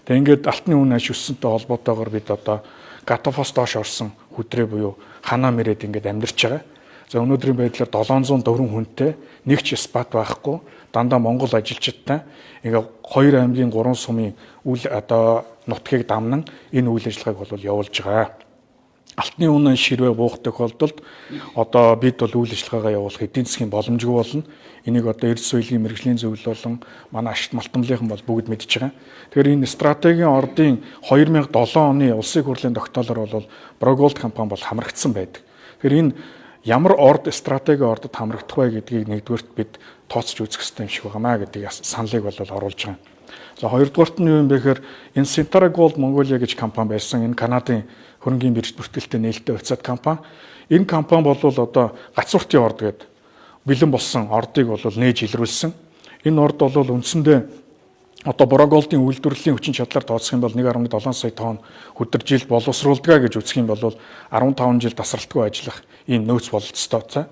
[SPEAKER 5] Тэгээ ингээд алтны үн аш өссөнтэй холбоотойгоор бид одоо катафос доош орсон хүтрээ буюу ханаа мэрээд ингээд амьдарч байгаа. За өнөөдрийн байдлаар 704 хүнтэй нэг ч спат байхгүй дандаа Монгол ажилчидтай ингээд 2 аймгийн 3 сумын үйл одоо нутгийг дамнан энэ үйл ажиллагааг бол явуулж байгаа. Алтны үнэ ширвээ буух тохиолдолд одоо бид бол үйл ажиллагаагаа явуулах эдийн засгийн боломжгүй болно. Энийг одоо эрдэс соёлын мэрэгжлийн зөвлөл болон манай ашигт малтамлынхан бол бүгд мэдж байгаа. Тэгэхээр энэ стратегийн ордын 2007 оны улсын хурлын тогтоолоор бол Брокголд компани бол хамрагдсан байдаг. Тэгэхээр энэ ямар орд стратеги ордод хамрагдах вэ гэдгийг нэгдүгээрт бид тооцож үзэх хэрэгтэй юм шиг байнамаа гэдгийг саналыг бол оруулж байгаа. За хоёрдугаарт нь юу юм бэ гэхээр энэ Centara Gold Mongolia гэж компани байсан. Энэ Канадын хөрөнгийн бирж бүртгэлтэй нээлттэй хувьцаат компани. Энэ компани бол одоо гацууртын орд гэдэг бэлэн болсон ордыг бол нээж илрүүлсэн. Энэ орд бол үндсэндээ одоо Брокголдын үйлдвэрлэлийн хүчин чадлаар тооцох юм бол 1.7 сая тонн хүдэржилт боловсруулдаг гэж үзэх юм бол 15 жил тасралтгүй ажиллах ийм нөөц бололцоотой.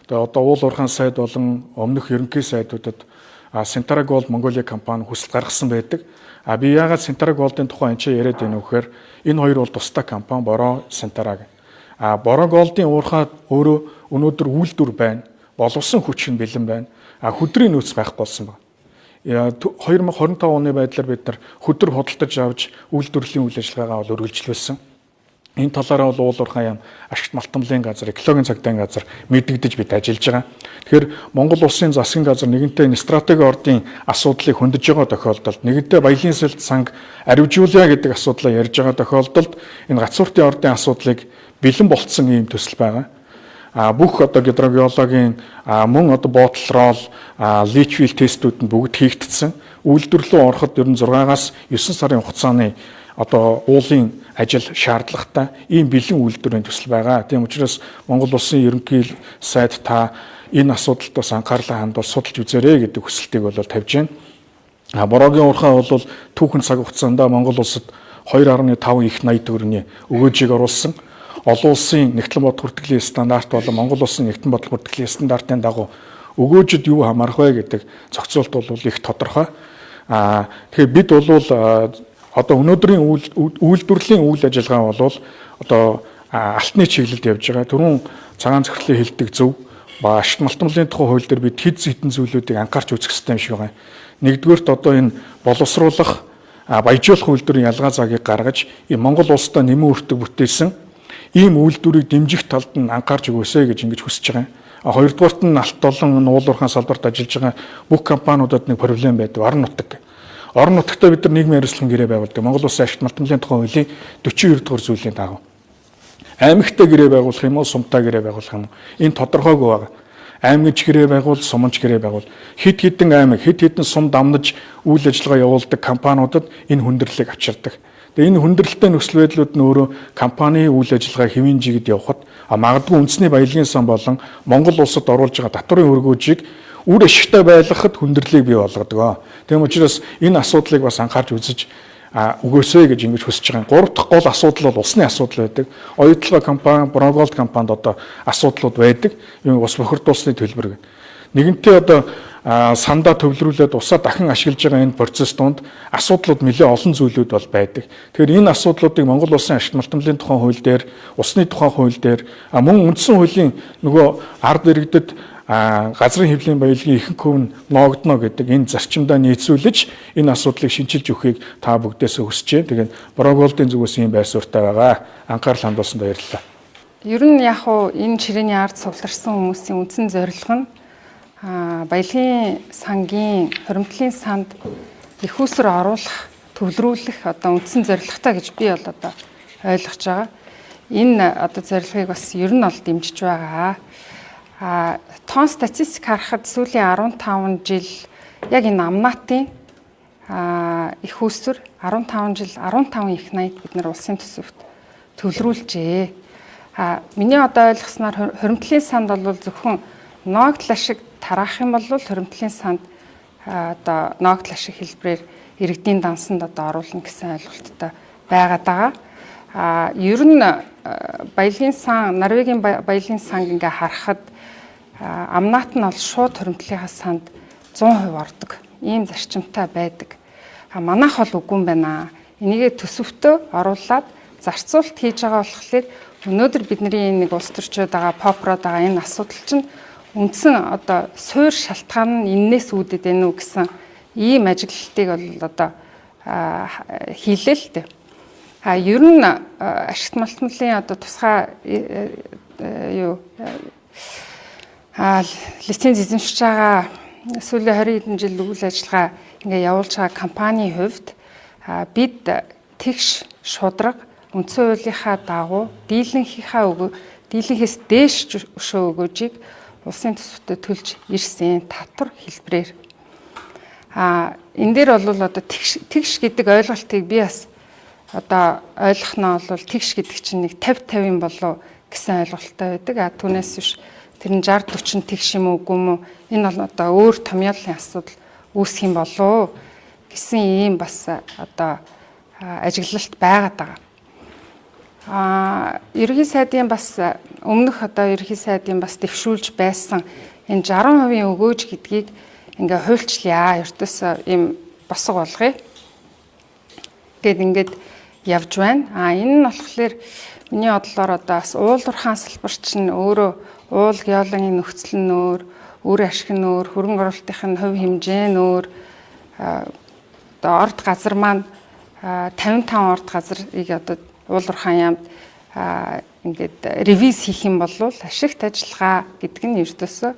[SPEAKER 5] Тэгээ одоо уул уурхайн сайд болон өмнөх ерөнхий сайдуудад Centara Gold Mongolia компани хүсэлт гаргасан байдаг. Би яагаад Centara Gold-ын тухай энэ яриад байна вэ гэхээр энэ хоёр бол тусдаа компани Бороо Centara. Брокголдын уурхай өөрөө өнөөдөр үйлдвэр байна. Боловсон хүч нь бэлэн байна. Хөдрийн нөөц байхгүй болсон байна. 2025 оны байдлаар бид нар хөдөр худалдаж авч үйлдвэрлэлийн үйл ажиллагаагаа бол үргэлжлүүлсэн. Энэ талаараа бол уул уурхай яам ашигт малтамлын газар, экологийн цагдаагийн газар мэдэгдэж бид ажиллаж байгаа. Тэгэхээр Монгол улсын засгийн газар нэгэнтээ энэ стратеги ордын асуудлыг хөндөж байгаа тохиолдолд нэгэнтээ баялагын сэлд санг аривжуулъя гэдэг асуудлаа ярьж байгаа тохиолдолд энэ гацууртын ордын асуудлыг бэлэн болцсон ийм төсөл байгаа. Бүх одоо гидрогеологийн мөн одоо боотлрол, личвил тестүүд нь бүгд хийгдсэн. Үйлдвэрлэлөө ороход ер нь 6-аас 9 сарын хугацааны одоо уулын ажил шаардлагатай ийм бэлэн үйлдвэрийн төсөл байгаа. Тийм учраас Монгол улсын ерөнхий сайд та энэ асуудалд бас анхаарлаа хандуул судалж үзээрэй гэдэг хүсэлтийг бол тавьж байна. Бороогийн уурхай бол түүхэн цаг хугацаанд Монгол улсад 2.5 их 80 төгрөгийн өгөөжийг оруулсан. Олон улсын нэгтлэн бодлого бүртгэлийн стандарт болон Монгол улсын нэгтлэн бодлого бүртгэлийн стандартын дагуу өгөөжөд юу хамаарх вэ гэдэг зохицуулт бол их тодорхой. Тэгэхээр бид бол одоо өнөөдрийн үйлдвэрлэлийн үйл ажиллагаа бол одоо алтны чиглэлд явж байгаа. Түрүүн цагаан захирлын хэлдэг зөв ба ашигт малтамлын тухай хууль дээр бид хэд зүйтэн зүйлүүдийг анхаарч үзэх хэрэгтэй юм шиг байна. Нэгдүгээрт одоо энэ боловсруулах, баяжуулах үйлдвэрийн ялгаа цагийг гаргаж Монгол улстай нэмэн өртөг бүтээсэн ийм үйлдвэрийг дэмжих талд нь анхаарч өгөөсэй гэж ингэж хүсэж байгаа. Хоёрдугаарт нь алт олон уул уурхайн салбарт ажиллаж байгаа бүх компаниудад нэг проблем байдаг. Орон нутаг. Орон нутагтаа бид нар нийгмийн харилцааны гэрээ байгуулдаг. Монгол улсын ашигт малтамлын тухай хуулийн 42 дугаар зүйлийн дагуу. Аймагтай гэрээ байгуулах юм уу, сумтай гэрээ байгуулах юм уу? Энэ тодорхойгүй байна. Аймагч гэрээ байгуул, сумч гэрээ байгуул. Хэд хэдэн аймаг, хэд хэдэн сум дамнаж үйл ажиллагаа явуулдаг компаниудад энэ хүндрэлийг авчирдаг. Тэгээ энэ хүндрэлтэй нөхцөл байдлууд нь өөрөө компани үйл ажиллагаа хэвийн жигэд явхад магадгүй үндэсний баялагын сан болон Монгол улсад оруулж байгаа татварын хөргөөжийг үр ашигтай байлгахад хүндрэлийг бий болгодог. Тийм учраас энэ асуудлыг бас анхаарч үзэж өгөөсэй гэж ингэж хүсэж байгаа. Гурав дахь гол асуудал бол усны асуудал байдаг. Оюутлага компани, Броголд компанид одоо асуудлууд байдаг. Юм ус бохирдуулсны төлбөр. Нэгэнтээ одоо сандаа төвлөрүүлээд усаа дахин ашиглаж байгаа энэ процесс донд асуудлууд нэлээд олон зүйлүүд бол байдаг. Тэгэхээр энэ асуудлуудыг Монгол улсын ашигт малтамлын тухай хууль дээр, усны тухай хууль дээр мөн үндсэн хуулийн нөгөө ард иргэдэд газрын хэвлэлийн баялагын ихэнх хөв нь ноогдно гэдэг энэ зарчимдаа нийцүүлж энэ асуудлыг шинчилж өгөхийг та бүгдээс хүсэж байна. Тэгээд Броголдын зүгээс ийм байр суурьтай байгаа. Анхаарал хандуулсанд баярлалаа.
[SPEAKER 6] Ер нь яг уу энэ ширээний ард сувларсан хүмүүсийн үндсэн зорилго нь баялагын сангийн хуримтлалын санд их усроо оруулах, төвлөрүүлэх одоо үндсэн зорилготой гэж би бол одоо ойлгож байгаа. Энэ одоо зорилгыг бас ер нь бол дэмжиж байгаа. Тоон статистик харахад сүүлийн 15 жил яг энэ амнаатын их усүр 15 жил 15 их 80 бид нар улсын төсөвт төвлөрүүлжээ. Миний одоо ойлгосноор хуримтлалын санд бол зөвхөн ноогдол ашиг тараах юм бол хуримтлалын санд одоо ноогдол ашиг хэлбэрээр иргэдийн дансанд одоо оруулна гэсэн ойлголттой байгаад байгаа. Ер нь баялагын сан, Норвегийн баялагын санг ингээ харахад амнаат нь бол шууд хуримтлалынхаа санд 100% ордог. Ийм зарчимтай байдаг. Манайх бол үгүй юм байна. Энийгээ төсөвтөө оруулаад зарцуулалт хийж байгаа болохоор өнөөдөр бидний нэг улс төрчид байгаа, попрод байгаа энэ асуудал чинь үндсэн одоо суур шалтгаан нь энээс үүдээд байна уу гэсэн ийм ажиглалтыг бол одоо хийлээ л дээ. Ер нь ашигт малтамлын одоо тусгай лиценз эзэмшиж байгаа сүүлийн 20 хэдэн жил үйл ажиллагаа ингээ явуулж байгаа компанийн хувьд бид тэгш шудраг үндсэн хуулийнхаа дагуу дийлэнхээс дээш өшөө өгөөжийг улсын төсөвтөд төлж ирсэн татвар хэлбэрээр. Энэ дээр бол одоо тэгш гэдэг ойлголтыг би бас одоо ойлгохноо бол тэгш гэдэг чинь нэг 50-50 болов гэсэн ойлголттой байдаг. Түүнээс биш тэр нь 60-40 тэгш юм уу үгүй юм уу? Энэ бол одоо өөр томьёолын асуудал үүсэх юм болов гэсэн ийм бас одоо ажиглалт байгаад байгаа. Ерөнхий сайдын бас өмнөх одоо ерөнхий сайдын бас дэвшүүлж байсан энэ 60% өгөөж гэдгийг ингээ хуульчлаа. Ертөөс ийм босго болгоё. Ингээд явж байна. Энэ нь болохоор миний бодлоор одоо бас уулуурхаан салбар чинь өөрөө уул геологийн нөхцөл нь өөр ашиг нь өөр, хөрөнгө оруулалтын хувь хэмжээ нь өөр. Одоо орд газар маань 55 орд газрыг одоо уулуурхаан яамд ингээд ревиз хийх юм бол ашигт ажиллагаа гэдэг нь ердөөсөө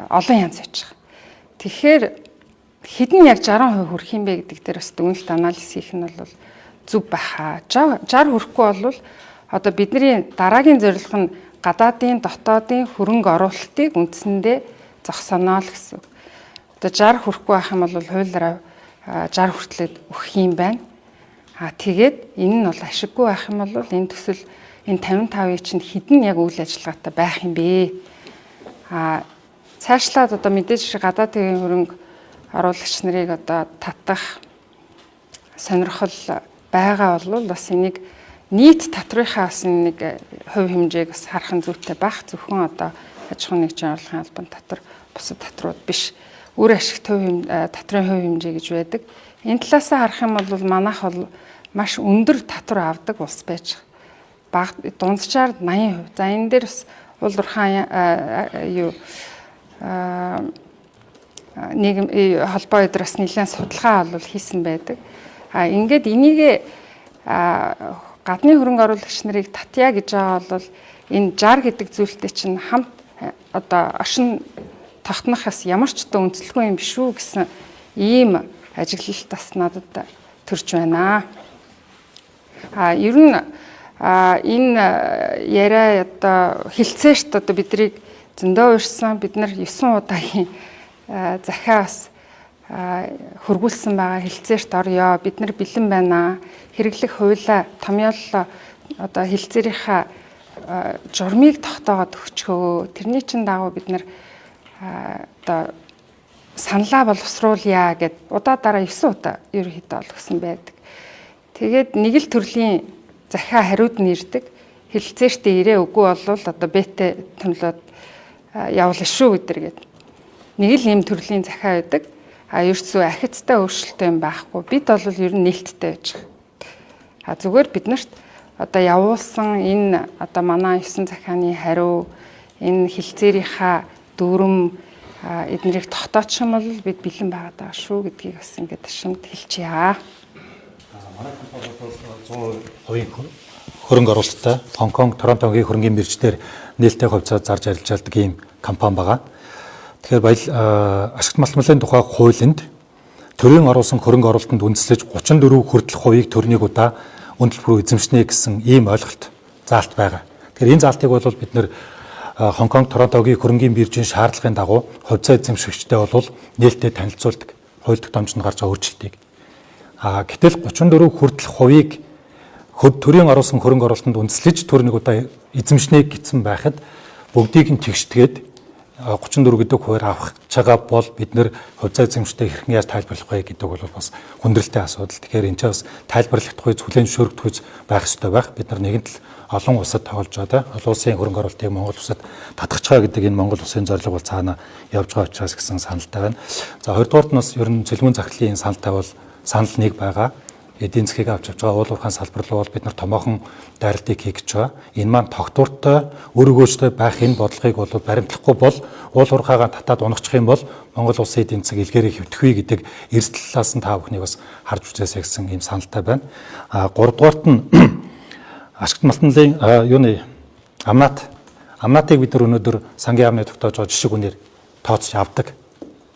[SPEAKER 6] олон янз байж байгаа. Тэгэхээр хэдэн яг 60% хүрэх юм бэ гэдэг дээр бас дүгнэлт анализ хийх нь бол зүв байхаа. 60 хүрэхгүй бол одоо бидний дараагийн зорилго нь гадаадын дотоодын хөрөнгө оруулалтыг үндсэндээ зогсооно л гэсэн. Одоо 60 хүрэхгүй байх юм бол хуулиараа 60 хүртлээд өгөх юм байна. Тэгээд энэ нь бол ашиггүй байх юм бол энэ төсөл энэ 55-ыг чинь хэдэн яг үйл ажиллагаатай байх юм бэ? Цаашлаад одоо мэдээж гадаадын хөрөнгө оруулагч нарыг одоо татах сонирхол байгаа бол бас энийг нийт татврынхаа бас нэг хувь хэмжээг бас харах нь зүйтэй байх. Зөвхөн одоо аж ахуйн нэгжийн орлогын албан татвар бусад татварууд биш. Үр ашигт татрын хувь хэмжээ гэж байдаг. Энэ талаасаа харах юм бол манайх бол маш өндөр татвар авдаг улс байж байгаа. Дунджаар 80%. За энэ дээр бас уул уурхай нийгэм холбоо эдрээс нэлээд судалгаа бол хийсэн байдаг. Ингээд энийг гадны хөрөнгө оруулагч нарыг татъя гэж байгаа бол энэ 60 гэдэг зүйлтэй чинь хамт одоо оршин тогтнохоос ямар ч одоо үнэлэхгүй юм биш үү гэсэн ийм ажиглалт бас надад төрж байна. Ер нь энэ яриа одоо хилцээрт одоо бидрийг зөндөө уурсан бид нар 9 удаагийн захиас хөргүүлсэн байгаа хилцээрт орё. Бид нар бэлэн байна. Хэрэглэх хуулиа томьёоллоо одоо хилцээрийнхаа журмыг тогтоогоод өгчхөө. Тэрний чин дагуу бид нар одоо саналаа боловсруулъя гэд удаа дараа 9 удаа ерөнхийдөө олгосон байдаг. Тэгээд нэг л төрлийн захиа хариуд нь ирдэг. Хилцээртээ ирээ үгүй болвол одоо бэтэ томлоод явуулна шүү гэдэргээд. Нэг л ийм төрлийн захиа байдаг. Ерөөсөө ахицтай өөрчлөлттэй юм байхгүй. Бид бол ер нь нээлттэй байж байгаа. Зүгээр биднэрт одоо явуулсан энэ одоо манай 9 захианы хариу энэ хилцээрийнхаа дүрм эднэрийг тогтоочих юм бол бид бэлэн байгаад байгаа шүү гэдгийг бас ингээд ташимд хэлчихье.
[SPEAKER 7] Манай компани бол 100% хөрөнгө оруулалттай Хонконг, Торонтогийн хөрөнгөний бирждээр нээлттэй хувьцаа зарж арилжаалдаг ийм компани байгаа. Тэгэхээр ашигт малтмалын тухай хуулинд төрийн оруулсан хөрөнгө оруулалтанд үндэслэж 34 хүртэлх хувийг төрнийг удаа үнэлбэр рүү эзэмшнэ гэсэн ийм ойлголт заалт байгаа. Тэгэхээр энэ заалтыг бол бид нэр Хонконг, Торонтогийн хөрөнгөний биржийн шаардлагын дагуу хувьцаа эзэмшигчтэй бол нээлттэй танилцуулдаг хууль тогтоомжинд гарч байгаа өөрчлөлтийг. Гэтэл 34 хүртэлх хувийг төрийн оруулсан хөрөнгө оруулалтанд үндэслэж төрнийг удаа эзэмшнэ гэсэн байхад бүгдийг нь тэгшдгээд 34 гэдэг хуваар авах чагаа бол бид нэр хувьцаа эзэмштэй хэрхэн яаж тайлбарлах вэ гэдэг бол бас хүндрэлтэй асуудал. Тэгэхээр энэ ч бас тайлбарлагдах үе хүлээн зөвшөөрөгдөх үе байх ёстой байх. Бид нар нэгэнт л олон улсад тоглож байгаа. Олон улсын хөрөнгө оруулалтыг Монгол улсад татгах чагаа гэдэг энэ Монгол улсын зорилго бол цаана явж байгаа учраас гэсэн саналтай байна. За хоёрдугаарт нь бас ер нь цэлмэн захирлын саналтай бол санал нэг байгаа. Эдийн засгийг авч явж байгаа уул уурхайн салбар руу бол бид нар томоохон дайралтыг хийх гэж байгаа. Энэ маань тогтвортой, өр өгөөжтэй байх энэ бодлогыг бол баримтлахгүй бол уул уурхайгаа татаад унахчих юм бол Монгол улсын эдийн засаг илгээрээ хэвтгэвэ гэдэг эрсдэл талаас нь та бүхнийг бас харж үзээсэй гэсэн ийм саналтай байна. Гуравдугаарт нь ашигт малтмалын амнаатыг бид нар өнөөдөр сангийн яамны тогтоож байгаа жишг үнээр тооцож авдаг.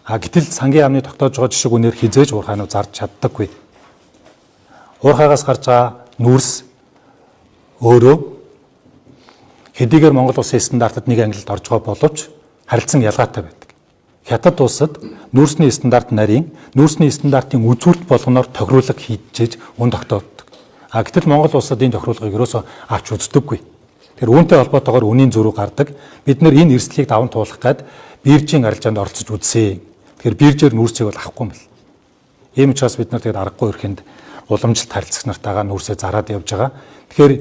[SPEAKER 7] Гэтэл сангийн яамны тогтоож байгаа жишг үнээр хизээж уурхайнууд зарж чаддаггүй. Уурхайгаас гарч байгаа нүүрс өөрөө хэдийгээр Монгол улсын стандартад нэг ангилалд орж байгаа боловч харилцан ялгаатай байдаг. Хятад улсад нүүрсний стандарт нарийн нүүрсний стандартын үзүүлэлт болгоноор тохируулга хийж үн тогтооддог. Гэтэл Монгол улсад энэ тохируулгыг ерөөсөө авч үздэггүй. Тэгэхээр үүнтэй холбоотойгоор үнийн зөрүү гардаг. Бид нэр энэ эрсдлийг даван туулах гээд биржийн арилжаанд оролцож үзье. Тэгэхээр биржээр нүүрсийг бол авахгүй юм бэл. Ийм учраас бид нар тэгээд аргагүй өрхөнд уламжилт харилцагч нартайгаа нүүрсээ зараад явж байгаа. Тэгэхээр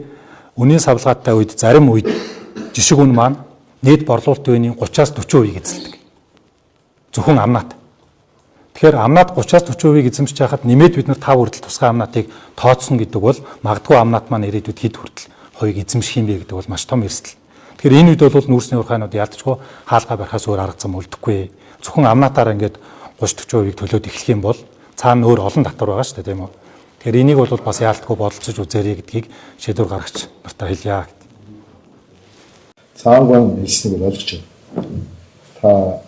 [SPEAKER 7] үнийн савлгаатай үед зарим үед жишг үн маань нийт борлуулалтын үеийн 30-аас 40% эзэлдэг. Зөвхөн амнаат. Тэгэхээр амнаат 30-аас 40% эзэмшиж байхад нэмээд бид нар 5 хүртэл тусгай амнаатыг тооцсон гэдэг бол магадгүй амнаат маань ирээдүйд хэд хүртэл хувийг эзэмших юм бэ гэдэг бол маш том эрсдэл. Тэгэхээр энэ үед бол нүүрсний уурхайнууд ялдчихгүй хаалгаа барихаас өөр арга зам үлдэхгүй. Зөвхөн амнаатаараа ингээд 30-40%-ийг төлөөд эхлэх юм бол цаана өөр олон татвар байгаа шүү дээ, тийм үү? Тэгэхээр энийг бол бас яалтгүй бодолцож үзээрэй гэдгийг шийдвэр гаргач нартаа хэлье.
[SPEAKER 2] Цаангаан хэлснийг ойлгож байна. Та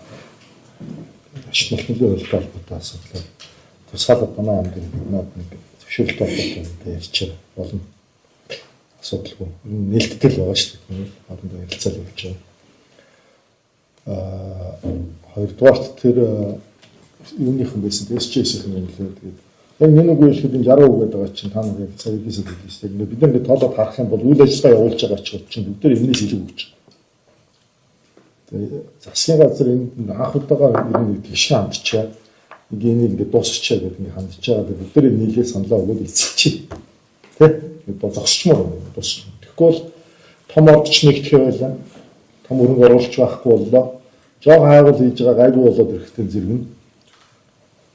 [SPEAKER 2] шинжилгээ ойлгох албатай асуудал. Тусгаалаад манай амьдралд нэг зөвшөөрөлт олгох ярьж болно. Асуудалгүй. Нээлттэй л байгаа шүү дээ. Хоорондоо ярилцаал явж байгаа. Хоёрдугаарт тэр юуныхан байсан SGS-ийн нөлөө тэгээд яг нэг үгүй ихэд 60% гэдэг байгаа чинь та нар яг цаг хийсэд хэлсэн. Бид нар ингээд тоолоод харах юм бол үйл ажиллагаа явуулж байгаа ч чинь бүгд энэс илүү өгч байгаа. Тэгээд засгийн газар энэ анх удаага нэг тийш хандчаа энийг ингээд дуусчихаа гэдэг ингээд хандчаа гэдэг бид нар нийлээ саналаа өгөөд эцэлчих. Тэ? Бид зогсчмоор байна. Дуусчих. Тэгэхгүй бол том ордч нэгтгэх байлаа. Том өрөнгө оруулж байхгүй боллоо. Жог хайгуул хийж байгаа гайгүй болоод ирэхтэн зэрэг нь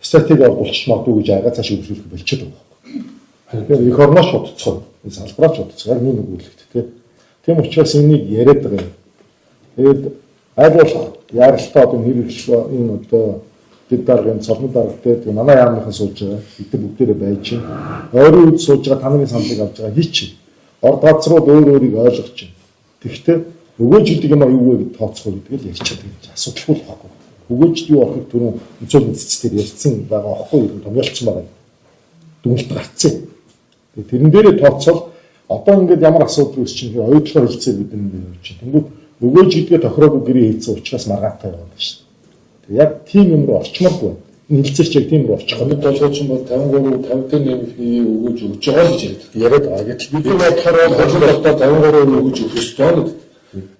[SPEAKER 2] стратеги олгуулчих магадгүй гэж айгаа цааш өргөжүүлэх болчиход байгаа. Тэгэхээр их орноо шуудцгаа, салбараа шуудцгаа нэг үлэгт тийм учраас энийг яриад байгаа юм. Тэгээд аль болох ярилцлаа одоо хэрэглэх энэ одоо дэд даргын цолмон дарга дээр манай яамныхан сууж байгаа бид бүгдээрээ байж байна. Ойрын үед сууж байгаа танарын саналыг авч байгаа хийчих. Орд газрууд өөрийг ойлгож байна. Тэгэхдээ өгөөж гэдэг юм аюу вэ гэж тооцохгүй гэдэг л ярьчихад байгаа. Асуудалгүй л байхгүй. Өгөөжд юу орохыг түрүү өнцөг мэдцээр ярьсан байгаа аахгүй юм томьёолцсон байгаа. Дүнэлт гарцсан. Тэгээ тэрэн дээрээ тооцоол одоо ингээд ямар асуудал үүсч чинь ойлгохоор хэлцээ бид нэг юм чинь. Тэнгүүд өгөөж гэдгээ тохироогүй гэрээ хийцэн учраас маргаатай байгаа шүү дээ. Тэгээ яг тийм юм руу орчморгүй. Нэлцэрч яг тийм рүү орчих.
[SPEAKER 1] Хамт болгооч юм бол 53 50-ын нэмэлтний өгөөж өгч байгаа л гэж яриад байгаа. Гэтэл бид нар болохоор 53% өгөөж өгөх ёстой л.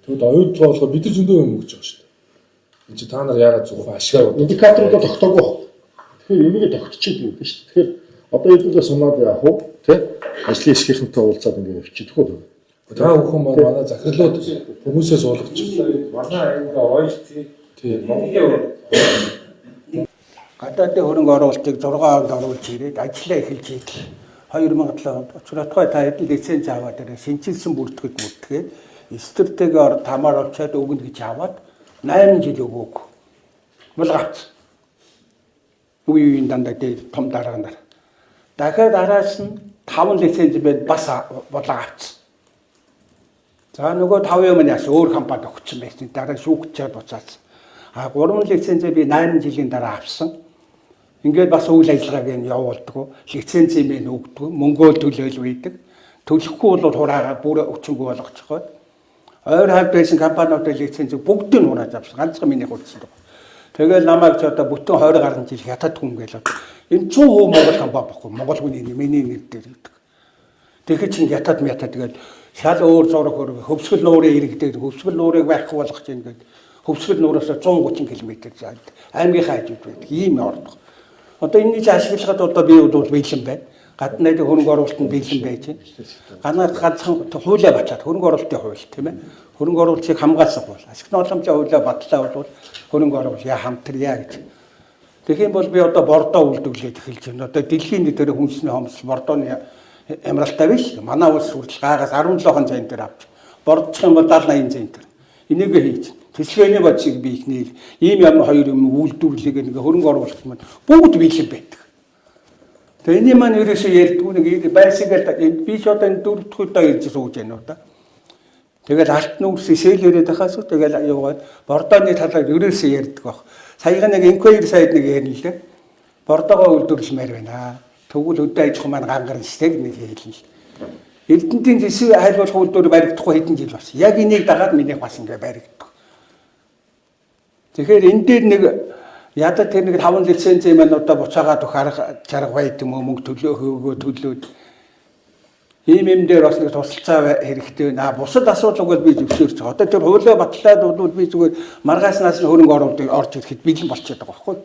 [SPEAKER 1] Тэгвэл оюутан болохоор бид нар зөндөө юм өгч байгаа шүү дээ. Энд чи та нар яагаад зөвхөн ашигаа
[SPEAKER 2] индикаторуудаа тогтоогүй. Тэгэхээр энийг тогтчихээд юу гэдэг шүү дээ. Тэгэхээр одоо эдгээрээ сунаад яах вэ? Тэ? Ажлын эсхийнхэнтэй уулзаад ингээд явчих гоо.
[SPEAKER 1] Та бүхэн манай захирлууд хүмүүсээс уулгаж манай аюулгүй ойлтыг тийм Монголын
[SPEAKER 8] гадаадын хөрөнгө оруулалтыг 6 онд оруулж ирээд ажиллаа эхэлж ийл 2007 онд Цоротгой та хэдэн лиценз аваад ирээ шинчилсэн бүртгэгээд стратеги тамаар авчаад өгнө гэж аваад 8 жил өгөөг. Булгавц. Үеийн дандаа том дарга нар. Дахиад араас нь 5 лиценз байд бас булгавц. За нөгөө 5 юм яас өөр компанид өгсөн байсан. Дараа шүүгчээр буцаасан. 3 лицензээ би 8 жилийн дараа авсан. Ингээд бас үйл ажиллагааг нь явуулдаг. Лицензийг мэн өгдөг. Мөнгөө төлөөл үйдэг. Төлөхгүй бол хураагаа бүр өчнгөө болгочихгоо. Ойр хавьд байсан компаниудын лицензийг бүгдийг хурааж авсан. Ганцхан миний хурцсан. Тэгэл намайг ч одоо бүтэн 20 гаруй жил хятад хүн гэлээ. Энэ 100% Монгол компани баггүй. Монгол хүний миний нэр дээр гэдэг. Тэгэхээр чинь хятад тэгээд шал өөр зураг хөвсгөл нуурын иргэдэг. Хөвсгөл нуурыг барих болгож ийн гэдэг. Хөвсгөл нуураас 130 км зайд аймгийнхаа хажууд байдаг. Ийм ордог. Одоо энэний ашиглахад одоо би бол бэлэн байна. Гаднаад хөрөнгө оруулалтанд бэлэн байж байна. Ганцхан хуулиа батлаад хөрөнгө оруулалтын хууль тийм ээ. Хөрөнгө оруулалтыг хамгаалсан хууль. Ашигт нооломжийн хуулиа батлаа бол хөрөнгө оруулалтаа хамтрая гэж. Тэгэх юм бол би одоо бордоо үлдүүлээд эхэлж байна. Одоо дэлхийн дээр хүнсний хомс бордооны амралтай биш. Манай улс хүртэл гаагаас 17 зуун дээр авч. Бордчих юм бол 70-80 зуун дээр. Энийг хийж. Тэсгэний бодсыг би ихний ийм ямар хоёр юм үйлдвэрлэгээ нэг хөрөнгө оруулалт маань бүгд бэлэн байдаг. Тэгээ энэ маань ерөөсөө ярьдгүй нэг байсагаар би ч одоо энэ 4 дахь удаа ирж сууж байна уу та. Тэгэл алтны үрсээ шээлээрээд байхаас уу тэгэл яваад бордооны талаар ерөөсөө ярьдаг баг. Саяхан нэг инквайри сайд нэг ярина лээ. Бордоогоо үйлдвэрлэмээр байна. Тэгвэл өдөө аж ахуй маань гангарна штеп нэг хэлнэ. Эрдэнтийн зэсвэр хайлуулах үйлдвэр баригдахгүй хэдэн жил болсон. Яг энийг дагаад миний бас ингээ баригддаг. Тэгэхээр энэ дээр нэг ядаа тэр нэг 5 лиценз юм одоо буцаагаад өгөх арга чарга байд юм уу мөнгө төлөөд ийм юм дээр бас нэг тусалцаа хэрэгтэй байна. Бусад асуудал бол би зөвшөөрч байгаа. Одоо тэр хуулиа батлаад бол би зүгээр маргааснаас нь хөрөнгө оруулалт орж ирэхэд бэлэн болчиход байгаа байхгүй.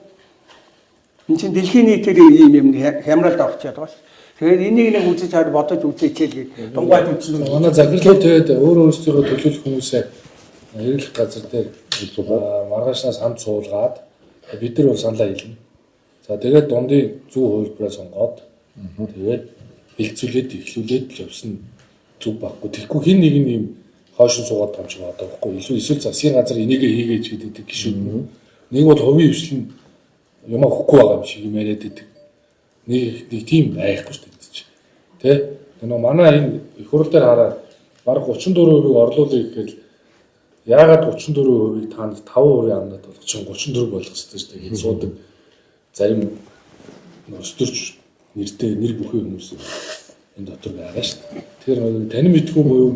[SPEAKER 8] Энд чинь дэлхийн нийтээр ийм юм хямралд орчиход байгаа ш. Тэгэхээр энийг нэг үзэж чад бодож үзээчээл гэж дунгаад үзсэн.
[SPEAKER 1] Манай захирлууд тэгээд өөрсдөө төлөвлөх хүмүүсээ хэрэглэх газар дээр маргаашнаас хамт суулгаад бид нар бол саналаа хэлнэ. За тэгээд дундын зүү хувилбараа сонгоод тэгээд бэлцүүлээд эхлүүлээд явсан зүг баггүй. Тэгэхгүй хин нэг юм хойшин суугаад байгаа юм шиг одоо баггүй. Эсвэл засгийн газар энийгээ хийгээч гэдэг гişүүд. Нэг бол хувийн хвшил юм авахгүй байгаа юм шиг юм яриад байдаг. Нэг тийм байхгүй шүү дээ. Тэ? Нөгөө манай энэ их хурл дээр хараад бараг 34% орлуулъя гэхээр яагаад 34%-ийг та 5% амнаад болох чинь 34 болох хэрэгтэй шүү дээ. Хэд суудаг зарим өстөрч нэртэй нэр бүхий хүмүүс энэ дотор байгаа шүү дээ. Тэгэхээр тань мэдгүй буюу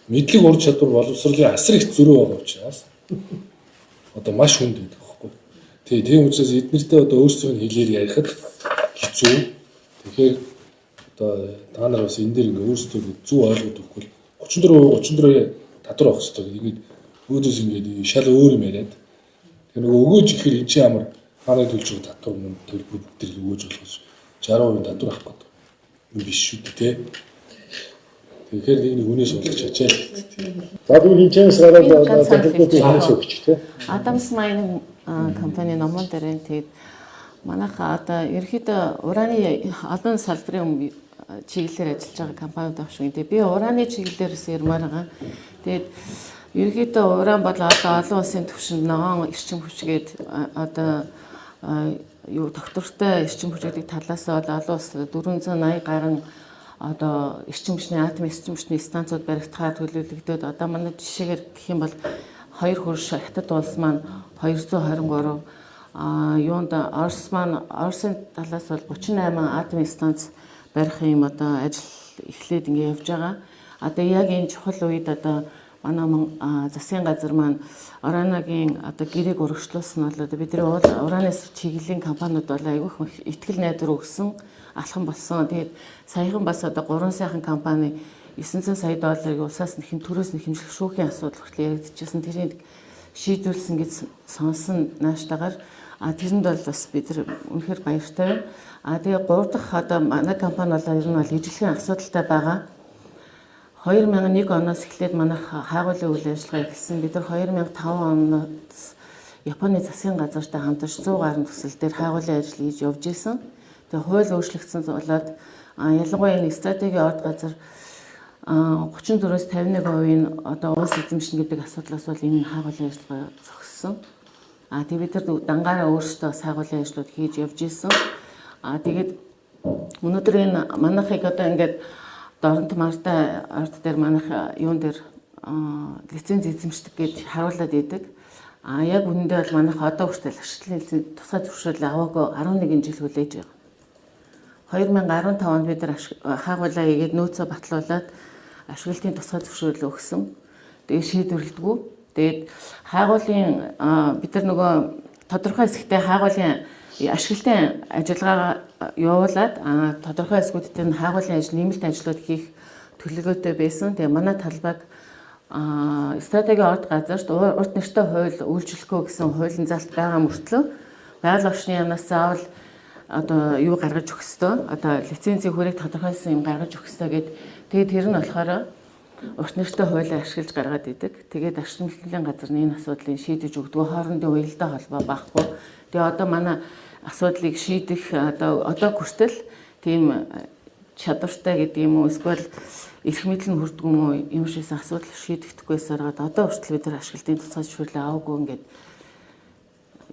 [SPEAKER 1] мэдлэг ур чадвар боловсролын асар их зөрүү байгаа учраас одоо маш хүнд байдаг байхгүй. Тийм учраас эднэртэй одоо өөрсдөө хэлээр ярихад хэцүү. Тэгэхээр одоо та нар бас энэ дээр ингээ өөрсдөө зөв ойлгоод өгөхгүй 34% татвар авах хэрэгтэй. Ингээд өөдөөс ингээд шал өөр юм яриад. Тэр нөгөө өгөөж ихээр энэ чинь ямар хааны төлж байгаа татвар мөн төлбөр бүгд тэрийг өгөөж болохоос 60% татвар авах гэдэг юм биш шүү дээ тий. Тэгэхээр нэг хүнээс уулзч ачаа.
[SPEAKER 2] За тэгвэл хинчээс гараад зөвхөн хинээс өгч тий.
[SPEAKER 9] Адамс Майнинг компани номон дээр тэгээд манайха одоо ерөөхдөө ураны олон салбарын чиглэлээр ажиллаж байгаа компаниуд байх шиг. Тэгээд би ураны чиглэлээрээс ярмаар байгаа. Тэгээд ерөөхдөө уран бол одоо олон улсын түвшинд ногоон эрчим хүчгээд одоо юу доктортой эрчим хүчүүдийн талаас бол олон улсад 480 гаруй одоо эрчим хүчний атом эрчим хүчний станцууд баригдахаар төлөвлөгдөд одоо манай жишээгээр гэх юм бол 2 хөрш хятад улс маань 223 юунд Орсын талаас бол 38 атом станц барих юм одоо ажил эхлээд ингэ явж байгаа. Одоо яг энэ чухал үед одоо манай засгийн газар маань уранагийн одоо гэрээг урагшлуулсан бол одоо бидний уранаас чиглэлийн компаниуд бол айгүйх ихтгэл найдвар өгсөн алхам болсон. Тэгээд саяхан бас одоо 3 сайхан компани 900 сая долларыг улсаас нэхин төрөөс нэхэмжлэх шүүхийн асуудал хүртэл яригдчихсэн. Тэрийг шийдвэрлсэн гэж сонсон нааштайгаар тэрэнд бол бас бид үнэхээр баяртай байна. Тэгээ 3 дахь одоо манай компани бол ер нь бол ижлэхэн асуудалтай байгаа. 2001 оноос эхлээд манайх хайгуулын үйл ажиллагаа эхэлсэн. Бид нар 2005 оноос Японы засгийн газартай хамтарч 100 гаруй төсөл дээр хайгуулын ажил хийж явж исэн. Тэгээ хууль өөрчлөгдсөн болоод ялангуяа энэ стратегийн орд газар 34-өөс 51% одоо улс эзэмшнэ гэдэг асуудлаас бол энэ хайгуулын ажиллагаа зогссон. Тэгээ бид нар дангаараа өөрсдөө хайгуулын ажлууд хийж явж исэн. Тэгээд өнөөдөр энэ манайхыг одоо ингээд Дорнт Марта ард дээр манайх юун дээр лиценз эзэмшдэг гэж харуулад идэг. Яг үнэндээ бол манайх одоо хүртэл ашиглалтын лиценз тусгай зөвшөөрөл аваагүй 11 жил хүлээж байгаа. 2015 онд бид нар хаагуулаа игээд нөөцөө батлуулаад ашиглалтын тусгай зөвшөөрөл өгсөн. Тэгээд шийдвэрлэдэггүй. Тэгээд хаагуулын бид нар нөгөө тодорхой хэсэгтээ хаагуулын ашиглалтын ажиллагаа явуулаад тодорхой хэсгүүдтэй нь хаагуулын ажил нэмэлт ажлууд хийх төлөвлөгөөтэй байсан. Тэгээ манай талбайг стратегийн орд газарт урт нэртэй хууль үйлчлэхгүй гэсэн хуулийн залт байгаа мөртлөө байгаль орчны яамнаас заавал одоо юу гаргаж өгөх ёстой. Одоо лицензийн хүрээг тодорхойлсон юм гаргаж өгөх ёстой гэд. Тэгээд тэр нь болохоор урт нэртэй хуулийг ашиглаж гаргаад идэг. Тэгээд арчим хэлтлийн газар энэ асуудлыг шийдэж өгдөг. Хоорондын уялдаа холбоо байхгүй. Тэгээ одоо манай асуудлыг шийдэх одоо хүртэл тийм чадвартай гэдэг юм уу эсвэл эрх мэдэл нь хүрдэг юм уу юм шигс асуудал шийдэгдэхгүйсээр одоо хүртэл бид нар ашиглалтын тусгай зөвшөөрлөө аваагүй ингээд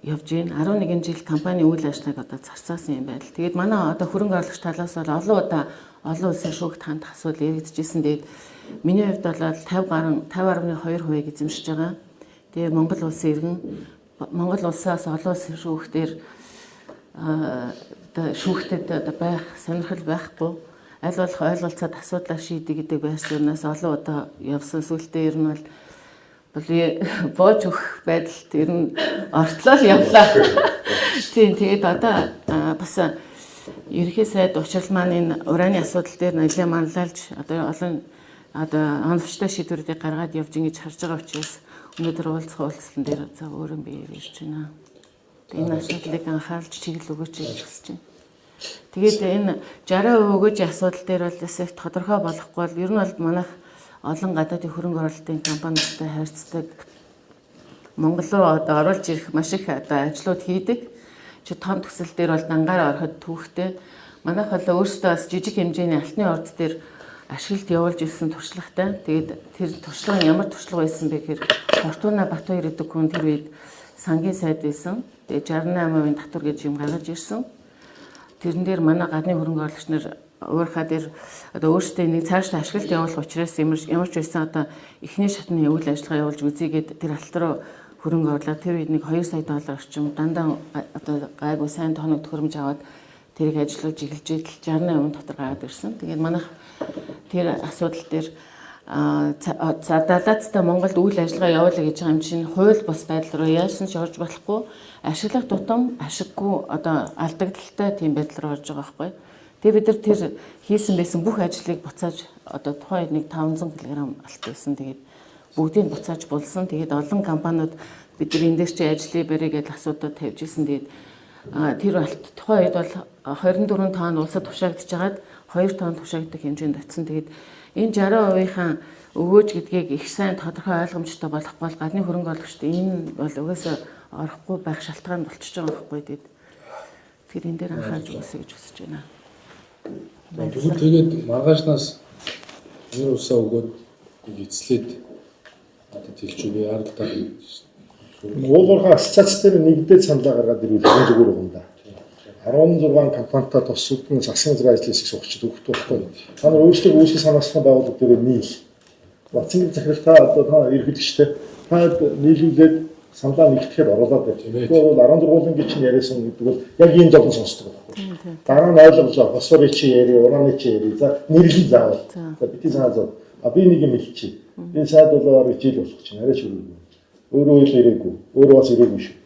[SPEAKER 9] явж байна. 11 жил компани үйл ажиллагааг одоо зарцаасан юм байна. Тэгээд манай одоо хөрөнгө оруулагч талаас бол олон удаа олон улсын шүүгт хандах асуудал яригдчихсэн. Тэгээд миний хувьд бол 50.2% эзэмшиж байгаа. Тэгээд Монгол улсын иргэн Монгол улсаас олон улсын шүүхтээр шүүхтэд байх сонирхол байхгүй. Аль болох ойлголцоод асуудлаа шийдэ гэдэг байр сууриас олон удаа явсан. Сүүлдээ ер нь бол боож өгөх байдалд ер нь ортлоо явлаа. Тийм тэгээд одоо бас ерөнхий сайд учрал маань энэ ураны асуудал дээр нэлээд манлайлж одоо олон оновчтой шийдвэрүүдийг гаргаад явж ингэж харж байгаа учраас өнөөдөр уулзсан дээр за өөрөө би ярьж байна. Энэ асуудлыг анхаарч чиглэл өгөөч гэж хэлж байна. Тэгээд энэ 60% өгөөж асуудал дээр бол их тодорхой болохгүй бол ер нь бол манайх олон гадаадын хөрөнгө оруулалтын компаниудтай харьцдаг Монгол руу одоо оруулж ирэх маш их одоо ажлууд хийдэг. Том төсөл дээр бол дангаараа ороход түүхтэй. Манайх бол өөрсдөө бас жижиг хэмжээний алтны орд дээр ашиглалт явуулж ирсэн туршлагатай. Тэгээд тэр туршлага нь ямар туршлага байсан бэ гэхээр Фортуна Батбаяр гэдэг хүн тэр үед сангийн сайд байсан. Тэгээд 68% татвар гэж юм гаргаж ирсэн. Тэрэн дээр манай гадны хөрөнгө оруулагч нар уурхаа дээр одоо өөрсдөө нэг цаашдаа ашиглалт явуулах учраас ямар ч байсан одоо эхний шатны үйл ажиллагаа явуулж үзийгээд тэр алт руу хөрөнгө оруулаад тэр үед нэг 2 сая доллар орчим дандаа одоо гайгүй сайн тоног төхөөрөмж аваад тэрийг ажиллуулж эхэлж идэл 68% дотор гараад ирсэн. Тэгээд манайх тэр асуудал дээр за далаацтай Монголд үйл ажиллагаа явуулъя гэж байгаа юм чинь хууль бус байдал руу яасан ч орж болохгүй, ашиглах тутам ашиггүй одоо алдагдaltaй тийм байдал руу орж байгаа байхгүй. Тэгээ бид нар тэр хийсэн байсан бүх ажлыг буцааж одоо тухайн нэг 500 кг алт байсан. Тэгээд бүгдийг буцааж булсан. Тэгээд олон компаниуд бид нар энэ дээр чи ажлыг барья гэж асуудал тавьж исэн. Тэгээд тэр алт тухайн үед бол 24 тонн улсад тушаагдж байгаад 2 тонн тушаагдах хэмжээнд очсон. Тэгээд энэ 60%-ийн өгөөж гэдгийг их сайн тодорхой ойлгомжтой болох бол гадны хөрөнгө оруулагчид энэ бол угаасаа орохгүй байх шалтгаан болчихж байгаа байхгүй. Тэгэхээр энэ дээр анхаарч үзье гэж хүсэж байна.
[SPEAKER 1] Тэгээд маргаашнаас энэ усаа өгөөд эцлээд одоо тэлж үгүй аргалдаа
[SPEAKER 2] Уулуурхай ассоциац дээр нэгдээд саналаа гаргаад ирвэл энэ зүгээр юм да. 16 компанитай тусалдан засгийн газрын ажлын хэсэг суугчид өгөх байхгүй. Та нар өөрсдөө үүсгэн санаачны байгууллага дээр нийл. Батцын захиралтай одоо та ерөнхийлөгчтэй та нийлүүлээд саналаа нэгтгэхээр оруулаад байна. Тэгвэл 16-ын гэж яриасан гэдэг бол яг ийм зовлон сонсдог байхгүй. Дараа нь ойлгож байгаа фосфорын чи яри, ураны чи яри. За нэрлэл заавал. За бидний заавал. Би нэг юм хэлчихье. Би сайд болоор ижил болох чинь арай ч үргэлгүй. Өөрөө л ирээгүй. Өөрөө бас ирээгүй шүү.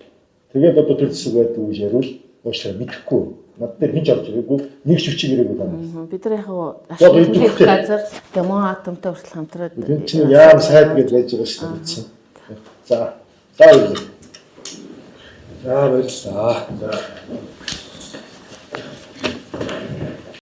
[SPEAKER 2] Тэгээд одоо тэр хэсэг байдаг гэж яривал уушлаа мэдэхгүй. Над дээр хинж орж ирээгүй. Нэг ч хүчиг ирээгүй байна.
[SPEAKER 9] Бид нар яг ашиглах газар демо атомтой хүртэл хамтраад
[SPEAKER 2] энэ чинь яам сайд гэж байж байгаа шүү дээ. За. За баярлалаа.
[SPEAKER 1] За баярлалаа. За